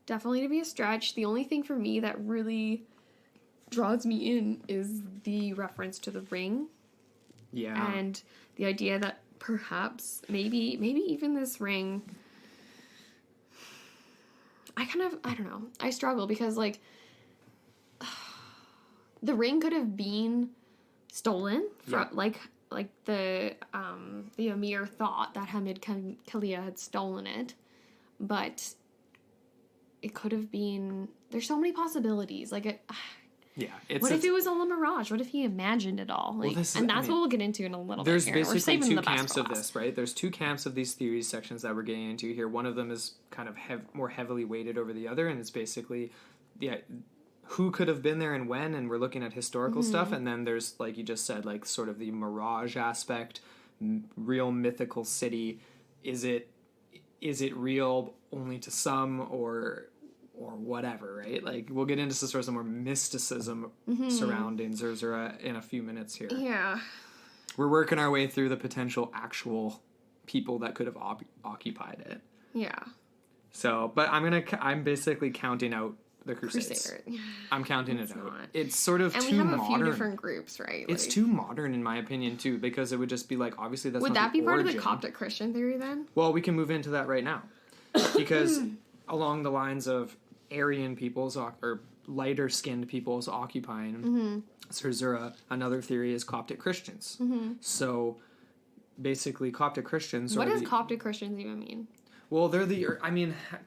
definitely to be a stretch. The only thing for me that really draws me in is the reference to the ring. Yeah. And the idea that perhaps, maybe even this ring... I don't know. I struggle because, like, the ring could have been stolen from, like the Emir thought that Hamid Kalia had stolen it, but it could have been. There's so many possibilities. Like it. What if it was all a mirage? What if he imagined it all? Like, what we'll get into in a little bit. There's basically two camps of this, right? There's two camps of these theories sections that we're getting into here. One of them is kind of more heavily weighted over the other, and it's basically, who could have been there and when, and we're looking at historical stuff. And then there's, like you just said, like sort of the mirage aspect, real mythical city. Is it real only to some, or whatever, right? Like, we'll get into some more mysticism surrounding Zerzura in a few minutes here. Yeah. We're working our way through the potential actual people that could have occupied it. Yeah. So, but I'm basically counting out the Crusades. I'm counting it out. It's sort of too modern. And we have a few different groups, right? It's too modern, in my opinion, too, because it would just be like, obviously that's not the origin. Would that be part of the Coptic Christian theory, then? Well, we can move into that right now. Because along the lines of Aryan peoples, or lighter-skinned peoples occupying Zerzura, another theory is Coptic Christians. So, basically, Coptic Christians... What does Coptic Christians even mean? Well, they're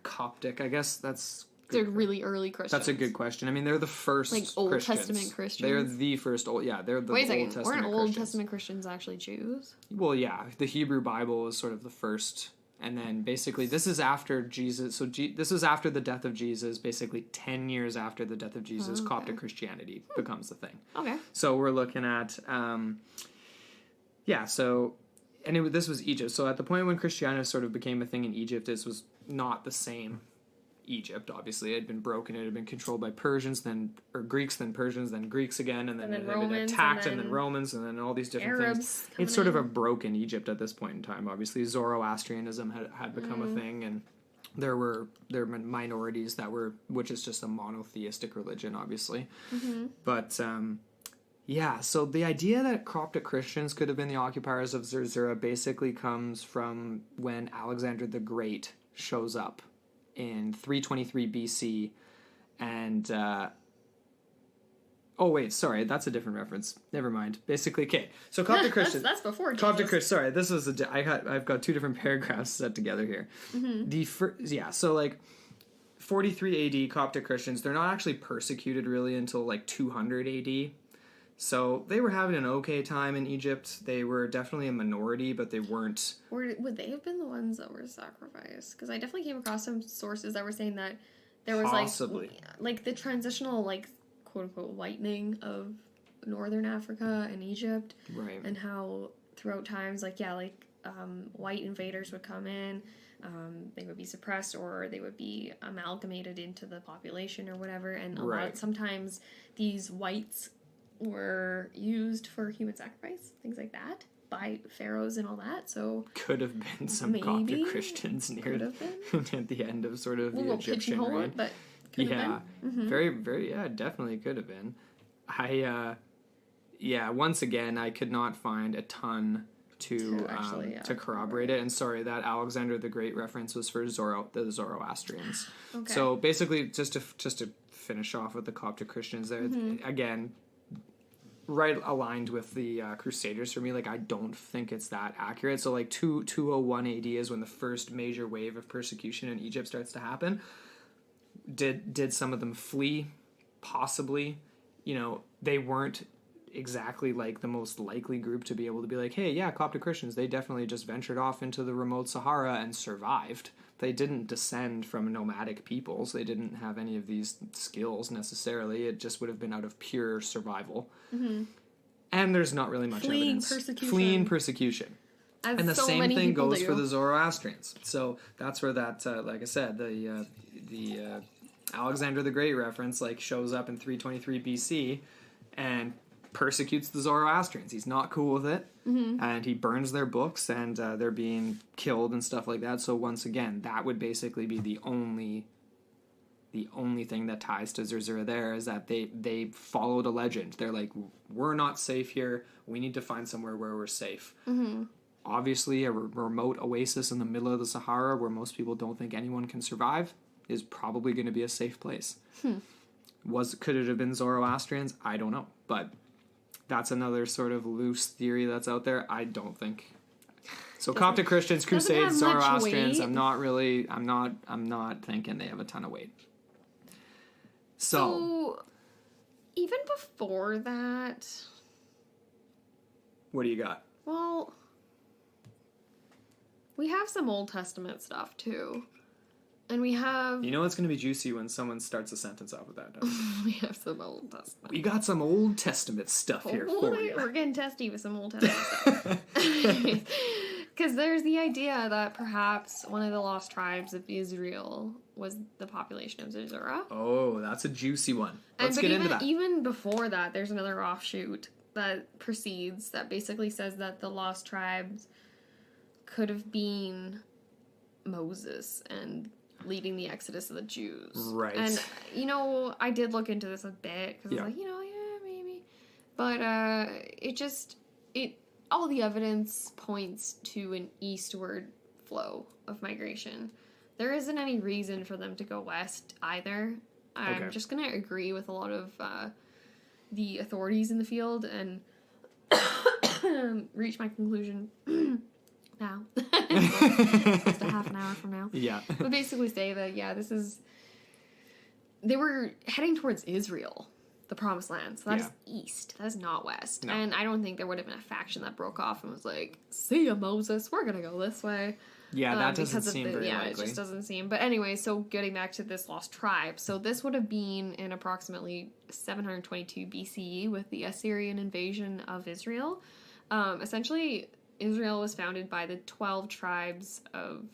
Coptic, I guess that's... They're really early Christians. That's a good question. I mean, they're the first like Old Testament Christians. They're the first they're the Old Testament Christians. Weren't Old Testament Christians actually Jews? Well, yeah. The Hebrew Bible is sort of the first... And then basically, this is after Jesus. So this is after the death of Jesus. Basically, 10 years after the death of Jesus, Coptic Christianity becomes the thing. Okay. So we're looking at, this was Egypt. So at the point when Christianity sort of became a thing in Egypt, this was not the same Egypt. Obviously, it had been broken. It had been controlled by Persians, or Greeks, then Persians, then Greeks again, and then it had been attacked, and then Romans, and then all these different things. It's sort of a broken Egypt at this point in time. Obviously, Zoroastrianism had become a thing, and there were minorities which is just a monotheistic religion, obviously. But so the idea that Coptic Christians could have been the occupiers of Zerzura basically comes from when Alexander the Great shows up in 323 BC, and that's a different reference. Never mind. Basically, okay. So Coptic Christians. That's before Jesus. Coptic Christians. Sorry, this was I've got two different paragraphs set together here. So like 43 AD Coptic Christians, they're not actually persecuted really until like 200 AD. So they were having an okay time in Egypt. They were definitely a minority, but they weren't... Would they have been the ones that were sacrificed? Because I definitely came across some sources that were saying that there was like the transitional, like, quote-unquote whitening of Northern Africa and Egypt. Right. And how throughout times, white invaders would come in, they would be suppressed or they would be amalgamated into the population or whatever. And sometimes these whites were used for human sacrifice, things like that, by pharaohs and all that. So could have been some Coptic Christians near at the end of sort of the Egyptian reign. But could have been. Very, very, definitely could have been. Once again, I could not find a ton to corroborate it. And sorry, that Alexander the Great reference was for the Zoroastrians. Okay. So basically, just to finish off with the Coptic Christians there, again, right aligned with the Crusaders for me. Like, I don't think it's that accurate. So like 201 AD is when the first major wave of persecution in Egypt starts to happen. Did some of them flee? Possibly. They weren't exactly like the most likely group to be able to be like, hey, yeah, Coptic Christians, they definitely just ventured off into the remote Sahara and survived. They didn't descend from nomadic peoples. They didn't have any of these skills necessarily. It just would have been out of pure survival. Mm-hmm. And there's not really much evidence. Fleeing persecution. As and the so same thing goes for the Zoroastrians. So that's where that, like I said, the Alexander the Great reference shows up in 323 BC and persecutes the Zoroastrians. He's not cool with it, and he burns their books, and they're being killed and stuff like that. So once again, that would basically be the only thing that ties to Zerzura there, is that they followed a legend. They're like, we're not safe here. We need to find somewhere where we're safe. Mm-hmm. Obviously, a remote oasis in the middle of the Sahara where most people don't think anyone can survive is probably going to be a safe place. Could it have been Zoroastrians? I don't know, but that's another sort of loose theory that's out there. I don't think. So Coptic Christians, Crusades, Zoroastrians, I'm not thinking they have a ton of weight. So even before that, what do you got? Well, we have some Old Testament stuff too. And we have... You know it's going to be juicy when someone starts a sentence off with that, don't you? We have some Old Testament. We got some Old Testament stuff here for you. We're getting testy with some Old Testament stuff. Because there's the idea that perhaps one of the lost tribes of Israel was the population of Zerzura. Oh, that's a juicy one. Let's get into that. Even before that, there's another offshoot that precedes that basically says that the lost tribes could have been Moses and leading the exodus of the Jews. Right. And, I did look into this a bit, because I was like, maybe. But, all the evidence points to an eastward flow of migration. There isn't any reason for them to go west either. I'm just going to agree with a lot of the authorities in the field and reach my conclusion now. Just a half an hour from now. Yeah. But basically say that, they were heading towards Israel, the promised land. So that is east. That is not west. No. And I don't think there would have been a faction that broke off and was like, see ya, Moses, we're going to go this way. Yeah, that doesn't seem very likely. Yeah, it just doesn't seem. But anyway, so getting back to this lost tribe. So this would have been in approximately 722 BCE with the Assyrian invasion of Israel. Essentially, Israel was founded by the 12 tribes of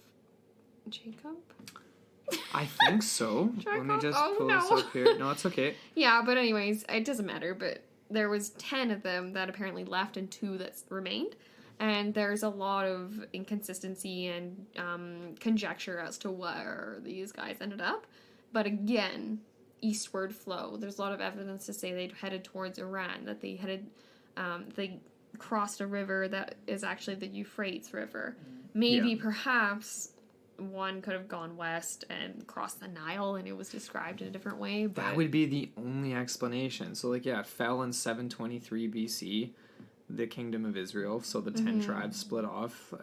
Jacob? I think so. Let me just pull this up here. No, it's okay. Yeah, but anyways, it doesn't matter. But there was 10 of them that apparently left and 2 that remained. And there's a lot of inconsistency and conjecture as to where these guys ended up. But again, eastward flow. There's a lot of evidence to say they headed towards Iran, that they headed... they crossed a river that is actually the Euphrates River. Maybe, perhaps, one could have gone west and crossed the Nile, and it was described in a different way. But that would be the only explanation. So, it fell in 723 BC, the Kingdom of Israel, so the 10 tribes split off.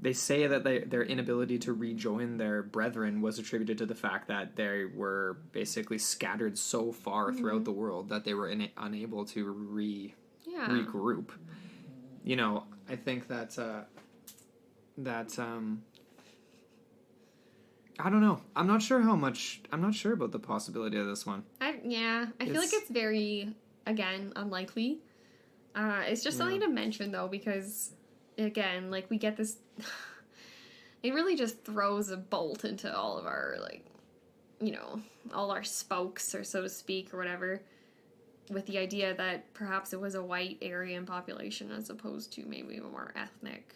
They say that their inability to rejoin their brethren was attributed to the fact that they were basically scattered so far throughout the world that they were unable to regroup. I think that I don't know. I'm not sure about the possibility of this one. I feel like it's very, again, unlikely. It's just something to mention, though, because again, like, we get this... It really just throws a bolt into all of our, like, you know, all our spokes, or so to speak, or whatever, with the idea that perhaps it was a white Aryan population as opposed to maybe a more ethnic,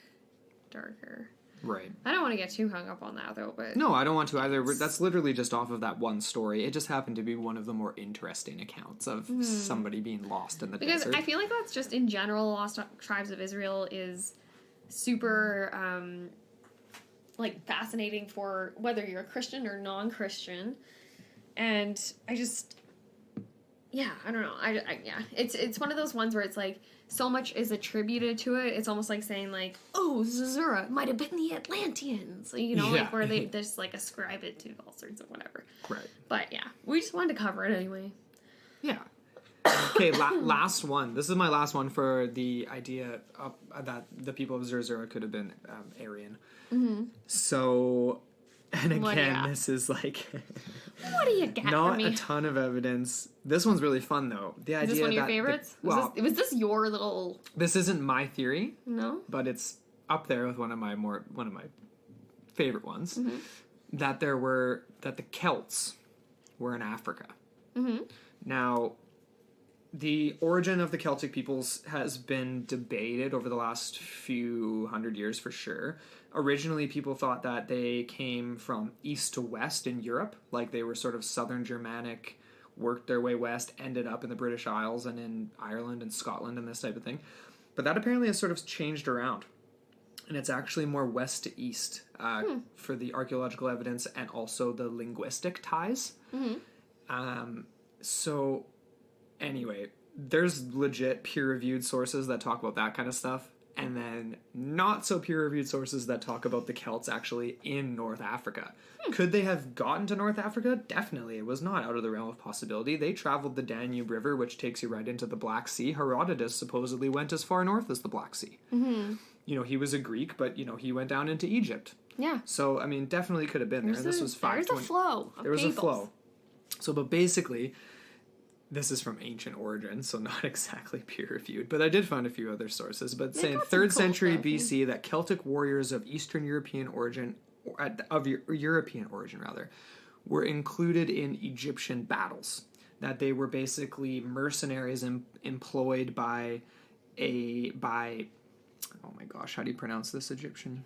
darker. Right. I don't want to get too hung up on that, though, but... No, I don't want to either. That's literally just off of that one story. It just happened to be one of the more interesting accounts of somebody being lost in the desert. Because I feel like that's just, in general, Lost Tribes of Israel is super, like, fascinating for whether you're a Christian or non-Christian. And I just... Yeah, I don't know. Yeah. It's one of those ones where it's like, so much is attributed to it. It's almost like saying, like, oh, Zerzura might have been the Atlanteans. You know, like, where they just, like, ascribe it to all sorts of whatever. Right. But, yeah, we just wanted to cover it anyway. Yeah. Okay, last one. This is my last one for the idea that the people of Zerzura could have been Aryan. Mm-hmm. So... And again, this is like... What do you got not for me? A ton of evidence. This one's really fun, though. The idea is this one of your favorites? Was this your little... This isn't my theory. No? But it's up there with one of my favorite ones. Mm-hmm. That the Celts were in Africa. Mm-hmm. Now, the origin of the Celtic peoples has been debated over the last few hundred years for sure. Originally, people thought that they came from east to west in Europe, like they were sort of southern Germanic, worked their way west, ended up in the British Isles and in Ireland and Scotland and this type of thing. But that apparently has sort of changed around. And it's actually more west to east for the archaeological evidence and also the linguistic ties. Mm-hmm. So, anyway, there's legit peer-reviewed sources that talk about that kind of stuff. And then not so peer-reviewed sources that talk about the Celts actually in North Africa. Could they have gotten to North Africa? Definitely. It was not out of the realm of possibility. They traveled the Danube River, which takes you right into the Black Sea. Herodotus supposedly went as far north as the Black Sea. Mm-hmm. You know, he was a Greek, but, you know, he went down into Egypt. Yeah. So, I mean, definitely could have been there. And this was 520. There's a flow. There was a flow. So, but basically... This is from ancient origin, so not exactly peer-reviewed, but I did find a few other sources. But saying 3rd century BC that Celtic warriors of Eastern European origin, were included in Egyptian battles. That they were basically mercenaries employed by oh my gosh, how do you pronounce this Egyptian?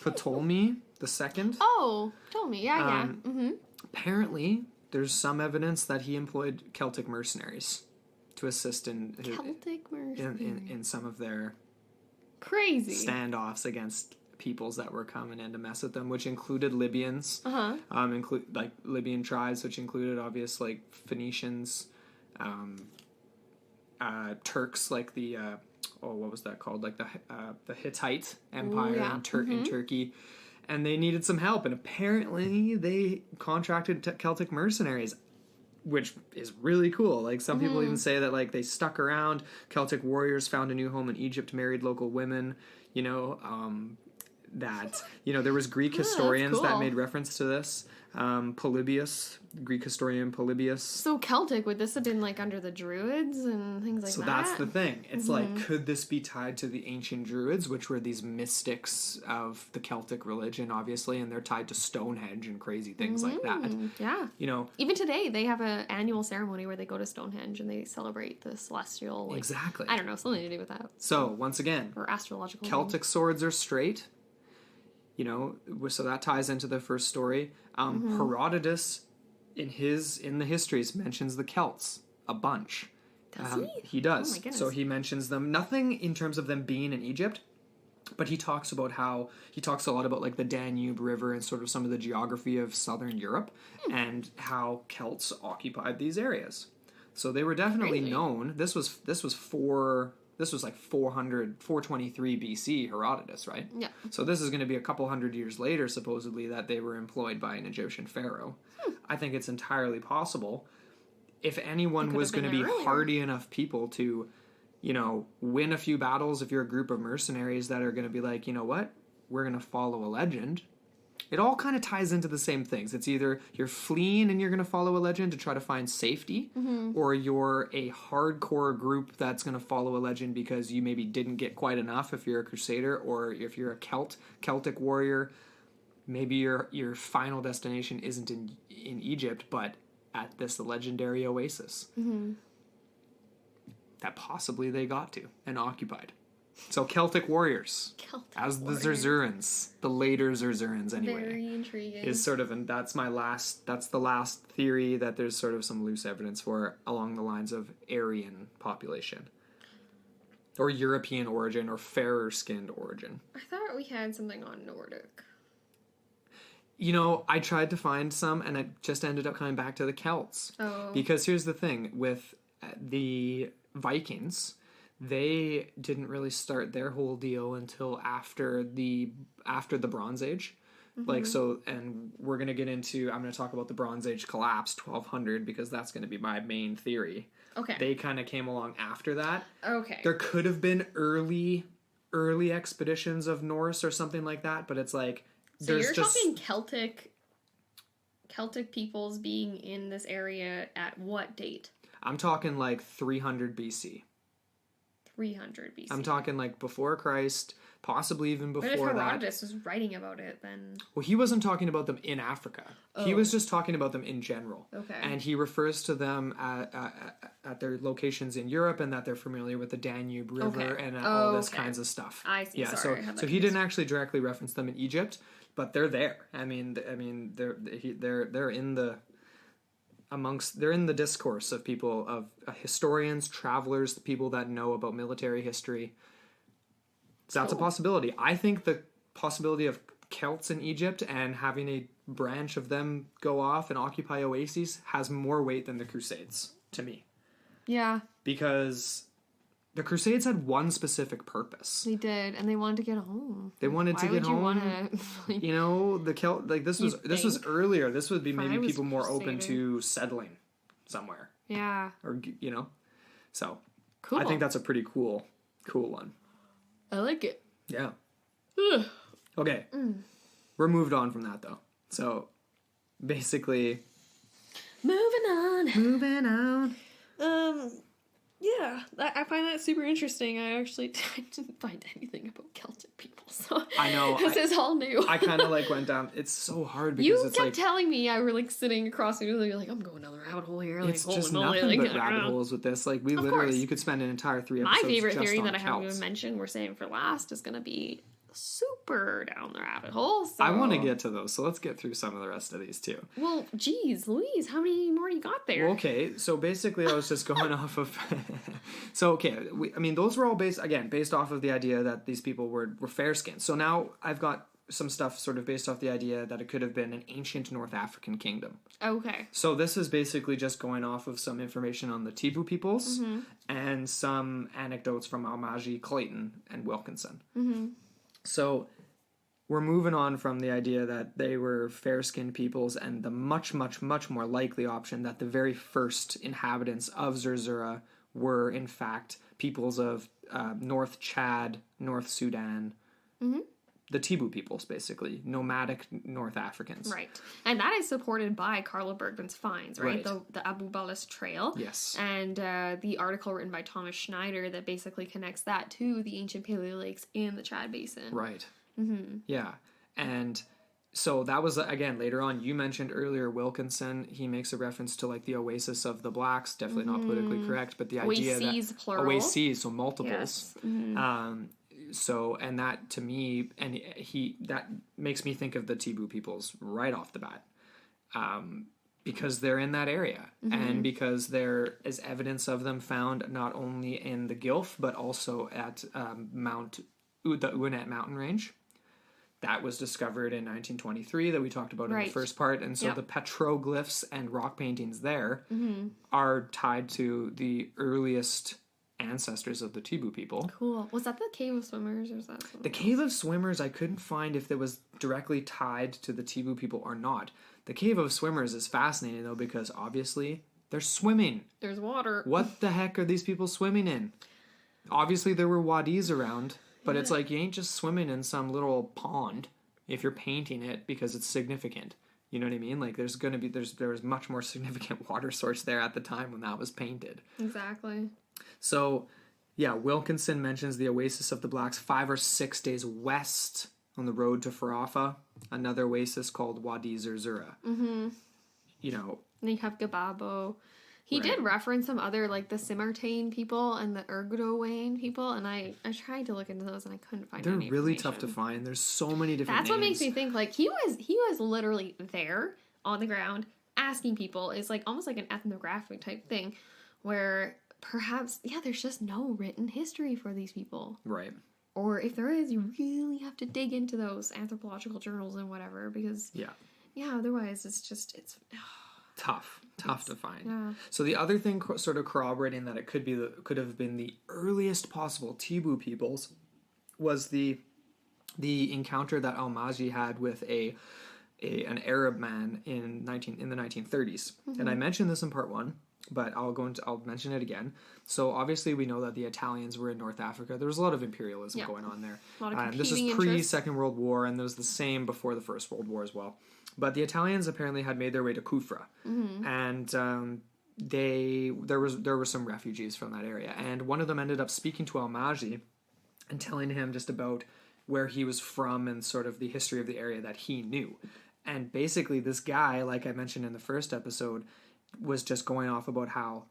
Ptolemy II? Oh, Ptolemy, yeah. Mm-hmm. Apparently... There's some evidence that he employed Celtic mercenaries to assist in some of their crazy standoffs against peoples that were coming in to mess with them, which included Libyans, like Libyan tribes, which included obvious like Phoenicians, Turks, like the what was that called? Like the Hittite Empire in Turkey. And they needed some help, and apparently they contracted Celtic mercenaries, which is really cool. Like, some people even say that, like, they stuck around. Celtic warriors found a new home in Egypt, married local women, you know, there was Greek historians that made reference to this. Polybius, Greek historian Polybius. So Celtic, would this have been like under the Druids and things like that? So that's the thing. It's like, could this be tied to the ancient Druids, which were these mystics of the Celtic religion, obviously, and they're tied to Stonehenge and crazy things like that. Yeah. You know, even today they have an annual ceremony where they go to Stonehenge and they celebrate the celestial. Like, exactly. I don't know, something to do with that. So once again, or astrological. Celtic swords are straight. You know, so that ties into the first story. Herodotus, in the histories, mentions the Celts a bunch. Does he? He does. Oh my goodness. So he mentions them. Nothing in terms of them being in Egypt, but he talks a lot about like the Danube River and sort of some of the geography of southern Europe and how Celts occupied these areas. So they were definitely known. This was like 423 BC Herodotus, right? Yeah. So this is going to be a couple hundred years later, supposedly, that they were employed by an Egyptian pharaoh. I think it's entirely possible. If anyone was going to be hardy enough people to, you know, win a few battles, if you're a group of mercenaries that are going to be like, you know what, we're going to follow a legend, It all kind of ties into the same things. It's either you're fleeing and you're going to follow a legend to try to find safety, or you're a hardcore group that's going to follow a legend because you maybe didn't get quite enough if you're a crusader, or if you're a Celtic warrior, maybe your final destination isn't in Egypt, but at this legendary oasis that possibly they got to and occupied. So Celtic warriors, as the Zerzurans, the later Zerzurans anyway. Very intriguing. Is sort of, and that's the last theory that there's sort of some loose evidence for along the lines of Aryan population. Or European origin, or fairer-skinned origin. I thought we had something on Nordic. You know, I tried to find some, and it just ended up coming back to the Celts. Oh. Because here's the thing, with the Vikings, they didn't really start their whole deal until after the Bronze Age. Like, so, and we're going to get into, I'm going to talk about the Bronze Age collapse, 1200, because that's going to be my main theory. Okay. They kind of came along after that. Okay. There could have been early expeditions of Norse or something like that, but it's like, so you're talking Celtic peoples being in this area at what date? I'm talking like 300 BC. 300 BC. I'm talking like before Christ, possibly even before that. But if Herodotus was writing about it, then... Well, he wasn't talking about them in Africa. Oh. He was just talking about them in general. Okay. And he refers to them at their locations in Europe, and that they're familiar with the Danube River and all this kinds of stuff. I see. Yeah, sorry. So he didn't actually directly reference them in Egypt, but they're there. I mean, they're in the... they're in the discourse of people, of historians, travelers, the people that know about military history. So that's a possibility. I think the possibility of Celts in Egypt and having a branch of them go off and occupy oases has more weight than the Crusades, to me. Yeah. Because the Crusades had one specific purpose. They did, and they wanted to get home. They wanted to get home. You know, the Celt, like this was earlier. This would be maybe people more open to settling somewhere. Yeah. Or so cool. I think that's a pretty cool one. I like it. Yeah. Okay. We're moved on from that though. So basically, moving on. Yeah, I find that super interesting. I didn't find anything about Celtic people, so I know this is all new. I kind of like went down. It's so hard because you kept telling me I were like sitting across the you're like, I'm going down the rabbit hole here. Like, it's just nothing but rabbit holes with this. Like we literally, you could spend an entire 3 episodes. My favorite theory that I haven't even mentioned, we're saving for last, is going to be super down the rabbit hole. So. I want to get to those, so let's get through some of the rest of these too. Well, geez, Louise, how many more you got there? Well, okay, so basically I was just going off of... So, okay, those were all based off of the idea that these people were fair-skinned. So now I've got some stuff sort of based off the idea that it could have been an ancient North African kingdom. Okay. So this is basically just going off of some information on the Tibu peoples and some anecdotes from Almaji, Clayton, and Wilkinson. So we're moving on from the idea that they were fair-skinned peoples and the much, much, much more likely option that the very first inhabitants of Zerzura were, in fact, peoples of North Chad, North Sudan, the Tibu peoples, basically, nomadic North Africans. Right. And that is supported by Carla Bergman's finds, right? The Abu Balas Trail. Yes. And the article written by Thomas Schneider that basically connects that to the ancient Paleo Lakes in the Chad Basin. Right. Yeah. And so that was, again, later on, you mentioned earlier Wilkinson. He makes a reference to, like, the oasis of the blacks. Definitely not politically correct, but the idea that... plural. Oases, so multiples. Yes. So, and that to me, and that makes me think of the Tibu peoples right off the bat, because they're in that area, and because there is evidence of them found not only in the Gilf, but also at the Uinette mountain range. That was discovered in 1923 that we talked about in the first part, and so the petroglyphs and rock paintings there are tied to the earliest ancestors of the Tibu people. Cool. Was that the Cave of Swimmers, or was that the Cave of Swimmers? I couldn't find if it was directly tied to the Tibu people or not. The Cave of Swimmers is fascinating though, because obviously they're swimming. There's water. What the heck are these people swimming in? Obviously there were wadis around, but it's like you ain't just swimming in some little pond. if you're painting it because it's significant. You know what I mean? Like there was much more significant water source there at the time when that was painted. Exactly. So, yeah, Wilkinson mentions the oasis of the Blacks 5 or 6 days west on the road to Farafa, another oasis called Wadi Zerzura. Mm-hmm. You know. And you have Gababo. He did reference some other, like, the Simmertane people and the Ergodowain people, and I tried to look into those, and I couldn't find any. They're really tough to find. There's so many different names. That's what makes me think, like, he was literally there, on the ground, asking people. It's, like, almost like an ethnographic type thing, where perhaps, there's just no written history for these people. Right. Or if there is, you really have to dig into those anthropological journals and whatever, because, otherwise it's tough to find. Yeah. So the other thing sort of corroborating that it could have been the earliest possible Tibu peoples was the encounter that Al-Maji had with an Arab man in the 1930s. Mm-hmm. And I mentioned this in part 1, but I'll mention it again. So obviously we know that the Italians were in North Africa. There was a lot of imperialism going on there. A lot of competing this is pre-Second World War, and there was the same before the First World War as well. But the Italians apparently had made their way to Kufra, and there were some refugees from that area, and one of them ended up speaking to Al-Maji and telling him just about where he was from and sort of the history of the area that he knew. And basically, this guy, like I mentioned in the first episode, was just going off about how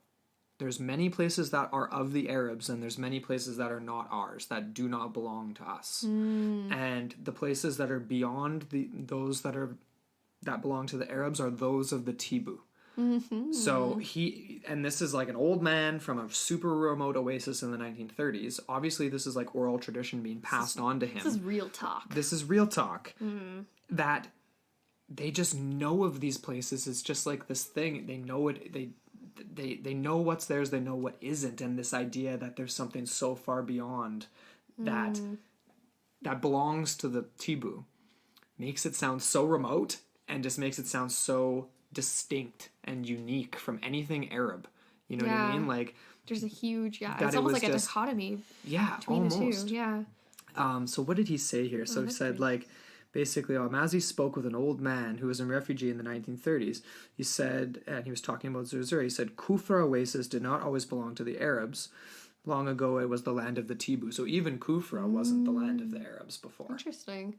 there's many places that are of the Arabs and there's many places that are not ours, that do not belong to us, and the places that are beyond those that belong to the Arabs are those of the Tibu. Mm-hmm. So this is like an old man from a super remote oasis in the 1930s. Obviously, this is like oral tradition being passed on to him. This is real talk. That they just know of these places. It's just like this thing. They know it. They know what's theirs. They know what isn't. And this idea that there's something so far beyond that belongs to the Tibu makes it sound so remote. And just makes it sound so distinct and unique from anything Arab. You know what I mean? Like there's a huge it's almost like a dichotomy. Yeah, between almost. The two. Yeah. So what did he say here? So he said like basically Al-Mazi spoke with an old man who was a refugee in the 1930s. He said, and he was talking about Zerzura, he said Kufra oasis did not always belong to the Arabs. Long ago it was the land of the Tibu. So even Kufra wasn't the land of the Arabs before. Interesting.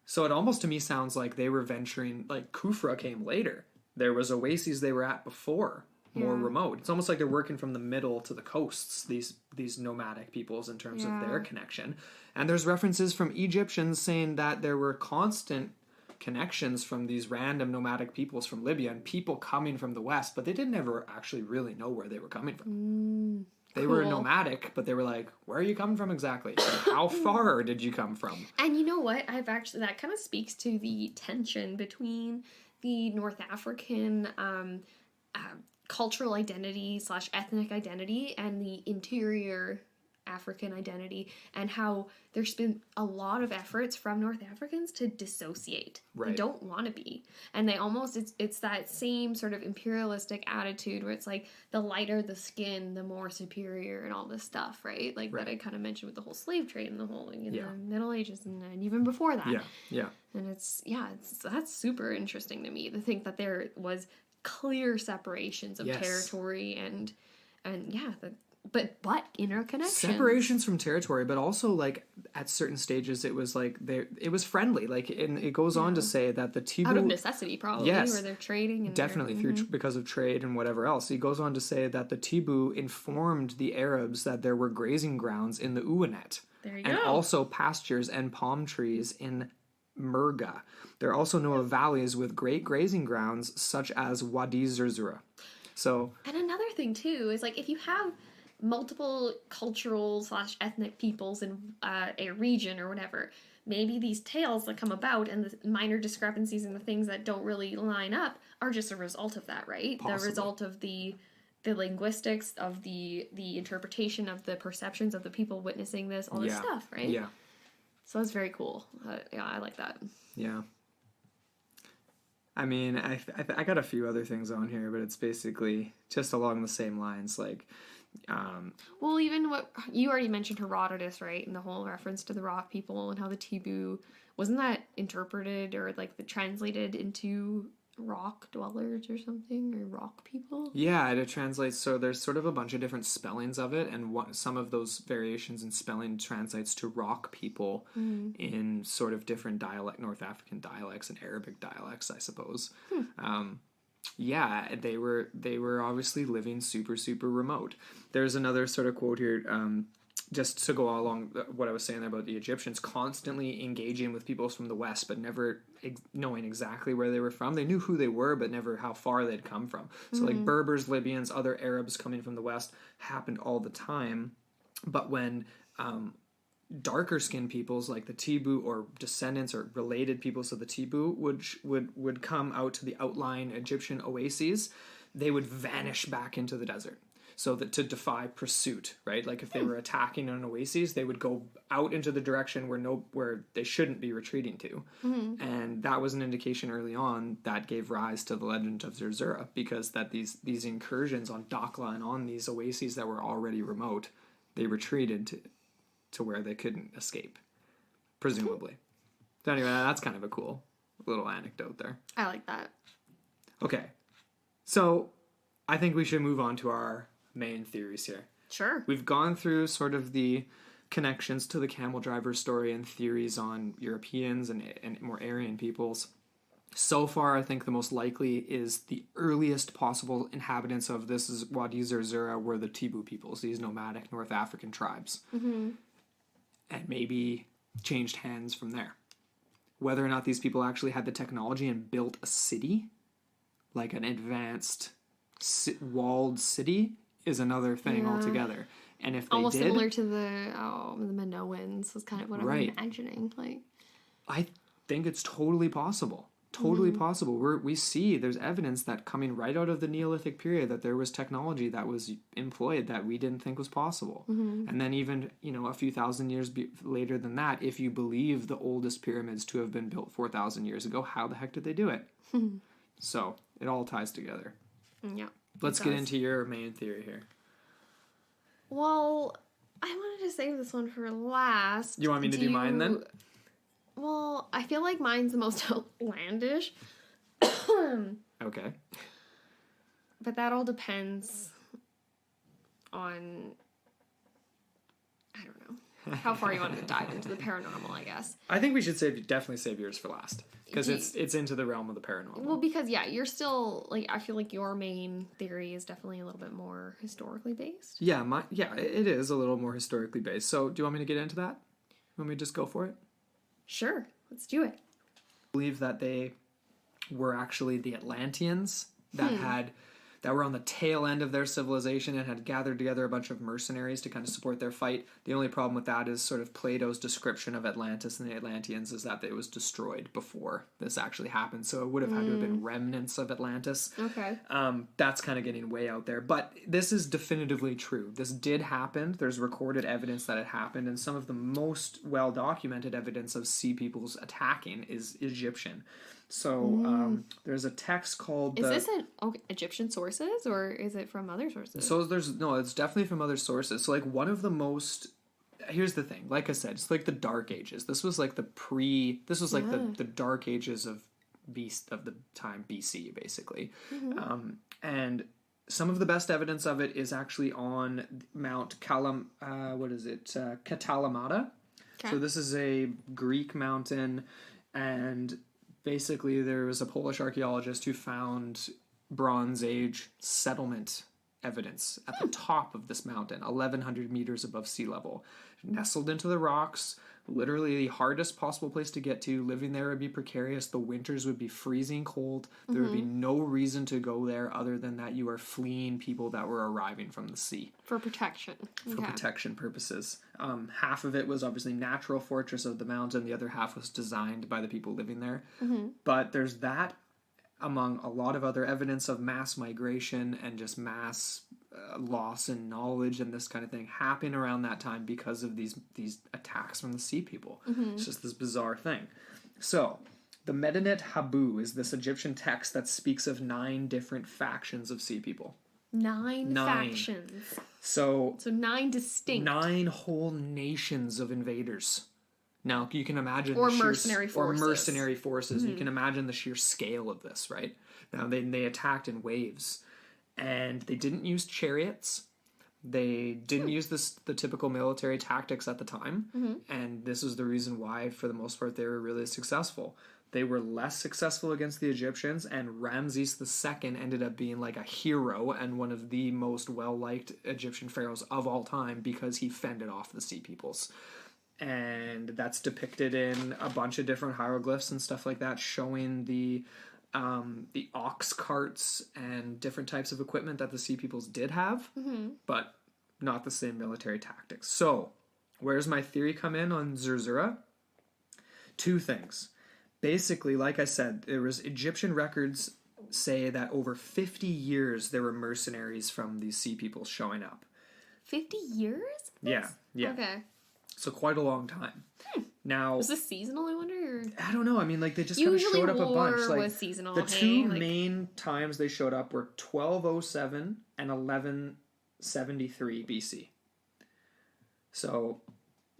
So it almost to me sounds like they were venturing, like Kufra came later. There was oases they were at before, more remote. It's almost like they're working from the middle to the coasts, these nomadic peoples in terms of their connection. And there's references from Egyptians saying that there were constant connections from these random nomadic peoples from Libya and people coming from the west, but they didn't ever actually really know where they were coming from. They were nomadic, but they were like, where are you coming from exactly? How far did you come from? And you know what? That kind of speaks to the tension between the North African cultural identity / ethnic identity and the interior African identity, and how there's been a lot of efforts from North Africans to dissociate. Right. They don't want to be. And they almost, it's that same sort of imperialistic attitude where it's like the lighter the skin, the more superior and all this stuff, right? Like that I kind of mentioned with the whole slave trade and the whole in the Middle Ages and even before that. Yeah. And that's super interesting to me to think that there was clear separations of territory and but interconnection. Separations from territory, but also like at certain stages it was like it was friendly. Like and it goes on to say that the Tibu out of necessity probably where they're trading and definitely because of trade and whatever else. He goes on to say that the Tibu informed the Arabs that there were grazing grounds in the Uwanet. There you and go. Also pastures and palm trees in Murga. There are also know of valleys with great grazing grounds such as Wadi Zerzura. So and another thing too is like if you have multiple cultural / ethnic peoples in a region or whatever, maybe these tales that come about and the minor discrepancies and the things that don't really line up are just a result of that, right? Possibly. The result of the linguistics, of the interpretation of the perceptions of the people witnessing this, all this stuff, right? Yeah. So that's very cool. I like that. Yeah. I mean, I got a few other things on here, but it's basically just along the same lines, like well, even what you already mentioned Herodotus, right? And the whole reference to the rock people and how the Tibu wasn't that interpreted or like translated into rock dwellers or something, or rock people? Yeah, it translates, so there's sort of a bunch of different spellings of it, and some of those variations in spelling translates to rock people in sort of different North African dialects and Arabic dialects, I suppose. Yeah, they were obviously living super, super remote. There's another sort of quote here, just to go along what I was saying about the Egyptians, constantly engaging with peoples from the West, but never knowing exactly where they were from. They knew who they were, but never how far they'd come from. So like Berbers, Libyans, other Arabs coming from the West happened all the time. But when darker skinned peoples like the Tibu, or descendants or related peoples of the Tibu, would come out to the outlying Egyptian oases, they would vanish back into the desert. So that to defy pursuit, right? Like if they were attacking an oasis, they would go out into the direction where they shouldn't be retreating to. And that was an indication early on that gave rise to the legend of Zerzura, because that these incursions on Dakhla and on these oases that were already remote, they retreated to where they couldn't escape, presumably. So anyway, that's kind of a cool little anecdote there. I like that. Okay, so I think we should move on to our main theories here. Sure. We've gone through sort of the connections to the Camel Driver story and theories on Europeans and more Aryan peoples. So far, I think the most likely is the earliest possible inhabitants of this is Wadi Zerzura were the Tibu peoples, these nomadic North African tribes. And maybe changed hands from there. Whether or not these people actually had the technology and built a city, like an advanced walled city, is another thing altogether. And if they almost did, similar to the Minoans was kind of what I'm imagining. Like, I think it's totally possible. Totally possible. We see there's evidence that coming right out of the Neolithic period that there was technology that was employed that we didn't think was possible. And then even, a few thousand years later than that, if you believe the oldest pyramids to have been built 4,000 years ago, how the heck did they do it? So it all ties together. Yeah. Let's get into your main theory here. Well, I wanted to save this one for last. You want me to do mine then? Well, I feel like mine's the most outlandish. Okay. But that all depends on, I don't know, how far you want to dive into the paranormal, I guess. I think we should definitely save yours for last. Because it's into the realm of the paranormal. Well, because, you're still, I feel like your main theory is definitely a little bit more historically based. Yeah, it is a little more historically based. So, do you want me to get into that? Want me to just go for it? Sure, let's do it. I believe that they were actually the Atlanteans that were on the tail end of their civilization and had gathered together a bunch of mercenaries to kind of support their fight. The only problem with that is sort of Plato's description of Atlantis and the Atlanteans is that it was destroyed before this actually happened. So it would have had to have been remnants of Atlantis. Okay. That's kind of getting way out there. But this is definitively true. This did happen. There's recorded evidence that it happened. And some of the most well-documented evidence of sea peoples attacking is Egyptian. So there's a text called... Is this Egyptian sources, or is it from other sources? So it's definitely from other sources. So like one of the most... Here's the thing. Like I said, it's like the Dark Ages. This was like the Dark Ages of the time BC, basically. And some of the best evidence of it is actually on Mount Katalamata. Okay. So this is a Greek mountain, and basically there was a Polish archaeologist who found Bronze Age settlement evidence at the top of this mountain, 1,100 meters above sea level, nestled into the rocks. Literally the hardest possible place to get to. Living there would be precarious. The winters would be freezing cold. There would be no reason to go there other than that you are fleeing people that were arriving from the sea. For protection. For protection purposes. Half of it was obviously natural fortress of the mountain. The other half was designed by the people living there. But there's that among a lot of other evidence of mass migration and just mass loss in knowledge and this kind of thing happening around that time because of these attacks from the sea people. It's just this bizarre thing. So, the Medinet Habu is this Egyptian text that speaks of 9 different factions of sea people. 9 factions. So 9 distinct. 9 whole nations of invaders Now, you can imagine... Or mercenary forces. Or mercenary forces. You can imagine the sheer scale of this, right? Now, they attacked in waves. And they didn't use chariots. They didn't use the typical military tactics at the time. And this is the reason why, for the most part, they were really successful. They were less successful against the Egyptians, and Ramses II ended up being like a hero and one of the most well-liked Egyptian pharaohs of all time because he fended off the Sea Peoples. And that's depicted in a bunch of different hieroglyphs and stuff like that, showing the ox carts and different types of equipment that the Sea Peoples did have, but not the same military tactics. So, where's my theory come in on Zerzura? Two things. Basically, like I said, there was Egyptian records say that over 50 years there were mercenaries from these Sea Peoples showing up. 50 years? Yeah. Okay. So quite a long time. Now, was this seasonal, I wonder? Or? I don't know. I mean, like, they just kind of showed up a bunch. Like, was seasonal, the two main times they showed up were 1207 and 1173 BC. So,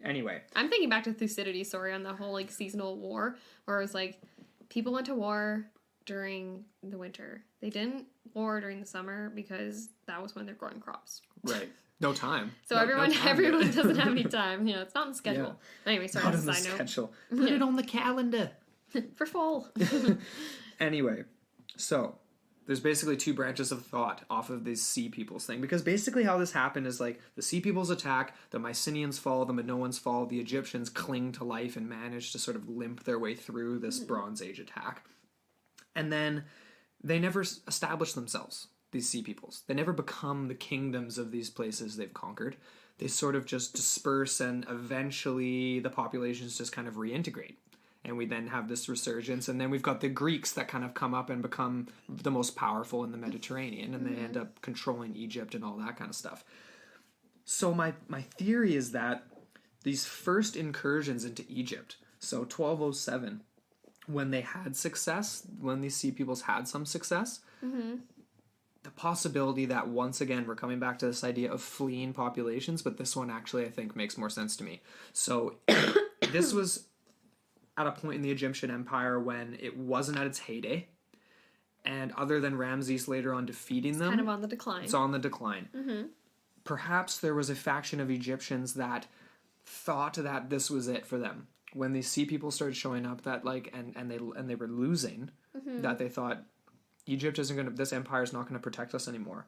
anyway. I'm thinking back to Thucydides' story on the whole, like, seasonal war, where it was like, people went to war during the winter. They didn't war during the summer because that was when they're growing crops. Right. No time. So everyone doesn't have any time. You know, it's not on the schedule. Yeah. Anyway, sorry, not on the schedule. Put it on the calendar. For fall. Anyway, so there's basically two branches of thought off of this Sea Peoples thing. Because basically how this happened is like the Sea Peoples attack, the Mycenaeans fall, the Minoans fall, the Egyptians cling to life and manage to sort of limp their way through this Bronze Age attack. And then they never establish themselves. These Sea Peoples. They never become the kingdoms of these places they've conquered. They sort of just disperse, and eventually the populations just kind of reintegrate. And we then have this resurgence, and then we've got the Greeks that kind of come up and become the most powerful in the Mediterranean, and they end up controlling Egypt and all that kind of stuff. So my theory is that these first incursions into Egypt, so 1207, when they had success, when these Sea Peoples had some success, the possibility that, once again, we're coming back to this idea of fleeing populations, but this one actually, I think, makes more sense to me. So, this was at a point in the Egyptian Empire when it wasn't at its heyday, and other than Ramses later on defeating them... It's kind of on the decline. It's on the decline. Perhaps there was a faction of Egyptians that thought that this was it for them. When these Sea People started showing up, that, like, and they were losing, that they thought... Egypt isn't going to, this empire is not going to protect us anymore.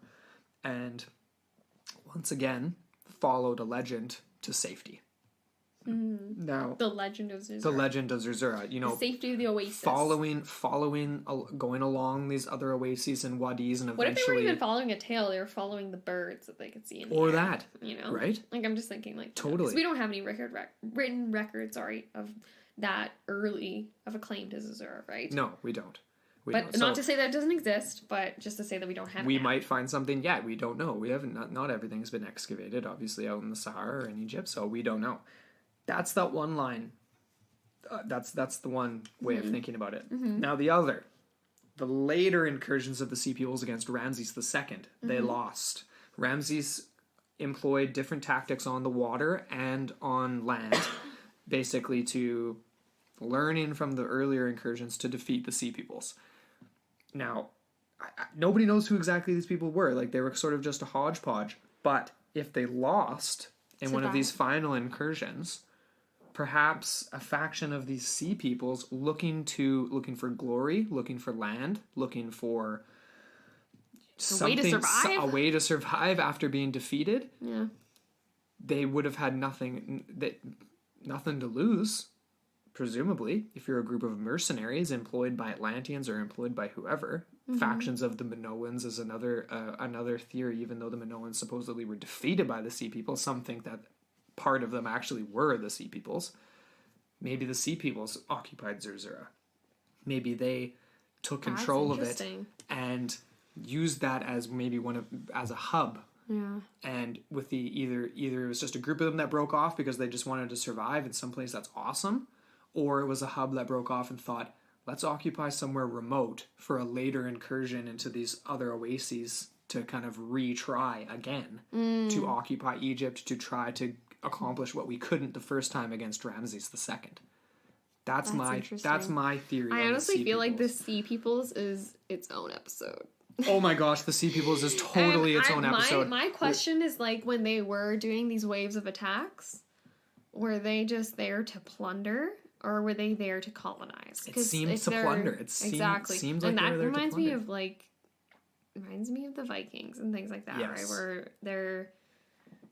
And once again, followed a legend to safety. Now, the legend of Zerzura. The legend of Zerzura, you know, the safety of the oasis. Following, going along these other oases and wadis, and eventually. What if they were even following a tail? They were following the birds that they could see in the air, that, you know, right? Like, I'm just thinking, like, totally. Because we don't have any written records, of that early of a claim to Zerzura, right? No, we don't. But not to say that it doesn't exist, but just to say that we don't have it. We might find something, we don't know. We haven't, not everything has been excavated, obviously, out in the Sahara or in Egypt, so we don't know. That's that one line. That's the one way of thinking about it. Now the other, the later incursions of the Sea Peoples against Ramses II, they lost. Ramses employed different tactics on the water and on land, basically to learning from the earlier incursions to defeat the Sea Peoples. Now, nobody knows who exactly these people were. Like, they were sort of just a hodgepodge. But if they lost in one of these final incursions, perhaps a faction of these Sea Peoples looking for glory, looking for land, looking for something, a way to survive after being defeated. Yeah, they would have had nothing to lose. Presumably, if you're a group of mercenaries employed by Atlanteans or employed by whoever, factions of the Minoans is another theory. Even though the Minoans supposedly were defeated by the Sea Peoples, some think that part of them actually were the Sea Peoples. Maybe the Sea Peoples occupied Zerzura. Maybe they took control of it and used that as maybe as a hub. Yeah. And with either it was just a group of them that broke off because they just wanted to survive in some place that's awesome. Or it was a hub that broke off and thought, let's occupy somewhere remote for a later incursion into these other oases to kind of retry again, to occupy Egypt, to try to accomplish what we couldn't the first time against Ramses II. That's my theory. I honestly feel like the Sea Peoples is its own episode. Oh my gosh, the Sea Peoples is totally its own episode. My question is, like, when they were doing these waves of attacks, were they just there to plunder, or were they there to colonize? It seems to plunder. Seems like and that reminds me of the Vikings and things like that, yes. Right? Where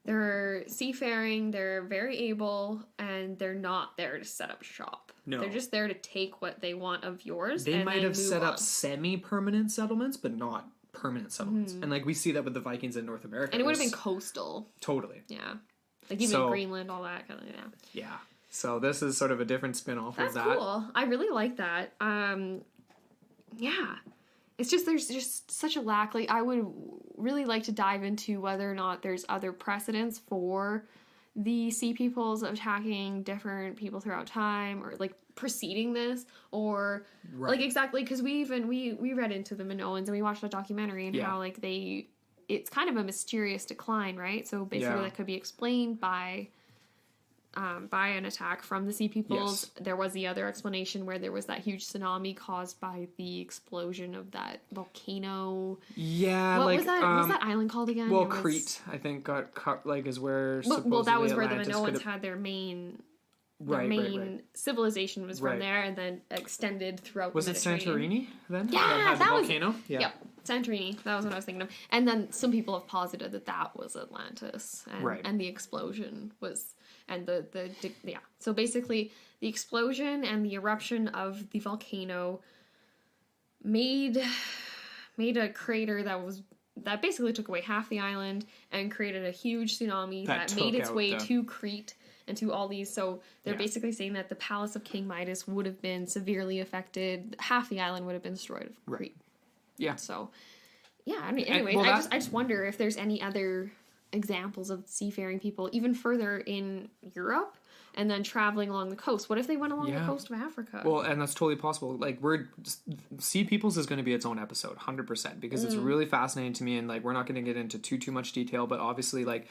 they're seafaring, they're very able, and they're not there to set up shop. No. They're just there to take what they want of yours. They might have set up semi-permanent settlements, but not permanent settlements. And like we see that with the Vikings in North America. And it would have been coastal. Totally. Yeah. Like even Greenland, all that kind of, yeah. Yeah. So this is sort of a different spin-off of that. That's cool. I really like that. Yeah. It's just, there's just such a lack. Like, I would really like to dive into whether or not there's other precedents for the Sea Peoples attacking different people throughout time, or like preceding this, or like exactly, because we read into the Minoans and we watched a documentary and how like it's kind of a mysterious decline, right? So basically that could be explained by an attack from the Sea Peoples. Yes. There was the other explanation where there was that huge tsunami caused by the explosion of that volcano. Yeah, what was that? What was that island called again? Well, Crete, I think, got cut. Like, is where. Well, that was where the Minoans had their main. Civilization was from there, and then extended throughout. Was it Santorini then? Yeah, that was volcano. Yeah. Yep. Santorini, that was what I was thinking of. And then some people have posited that was Atlantis, and the explosion was, and yeah. So basically, the explosion and the eruption of the volcano made a crater that basically took away half the island and created a huge tsunami that made its way to Crete and to all these. So they're basically saying that the palace of King Midas would have been severely affected. Half the island would have been destroyed of Crete. Yeah. So, yeah, I mean, anyway, I just wonder if there's any other examples of seafaring people even further in Europe and then traveling along the coast. What if they went along the coast of Africa? Well, and that's totally possible. Like, Sea Peoples is going to be its own episode, 100%, because it's really fascinating to me, and like we're not going to get into too much detail, but obviously, like,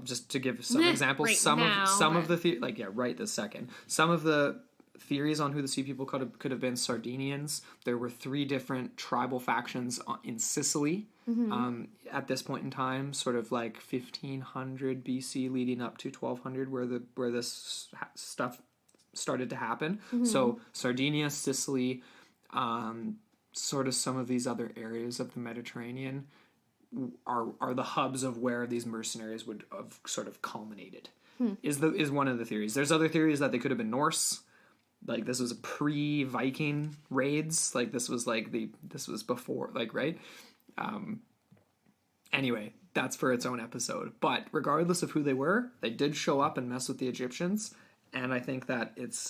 just to give some examples, some of the right this second, some of the theories on who the Sea People could have been Sardinians. There were 3 different tribal factions in Sicily at this point in time, sort of like 1500 BC leading up to 1200, where this stuff started to happen. So Sardinia, Sicily, sort of some of these other areas of the Mediterranean are the hubs of where these mercenaries would have sort of culminated. Is one of the theories. There's other theories that they could have been Norse. Like, this was pre-Viking raids. Like, this was before, like, right? Anyway, that's for its own episode. But regardless of who they were, they did show up and mess with the Egyptians. And I think that it's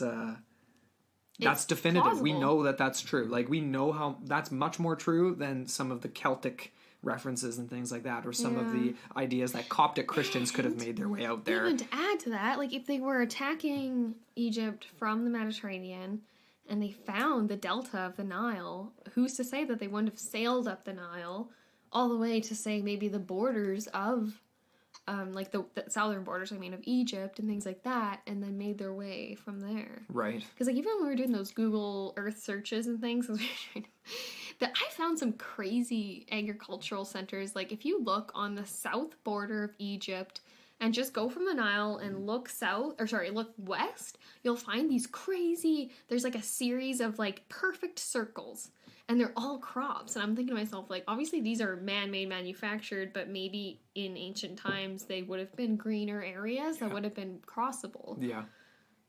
definitive. Plausible. We know that that's true. Like, we know how that's much more true than some of the Celtic references and things like that, or some of the ideas that Coptic Christians could have made their way out there. Even to add to that, like, if they were attacking Egypt from the Mediterranean and they found the delta of the Nile, who's to say that they wouldn't have sailed up the Nile all the way to, say, maybe the borders of like the southern borders, of Egypt and things like that, and then made their way from there. Right. Because, like, even when we were doing those Google Earth searches and things, that I found some crazy agricultural centers. Like, if you look on the south border of Egypt and just go from the Nile and look look west, you'll find these crazy, there's like a series of like perfect circles, and they're all crops. And I'm thinking to myself, like, obviously these are man-made, manufactured, but maybe in ancient times they would have been greener areas that would have been crossable. Yeah.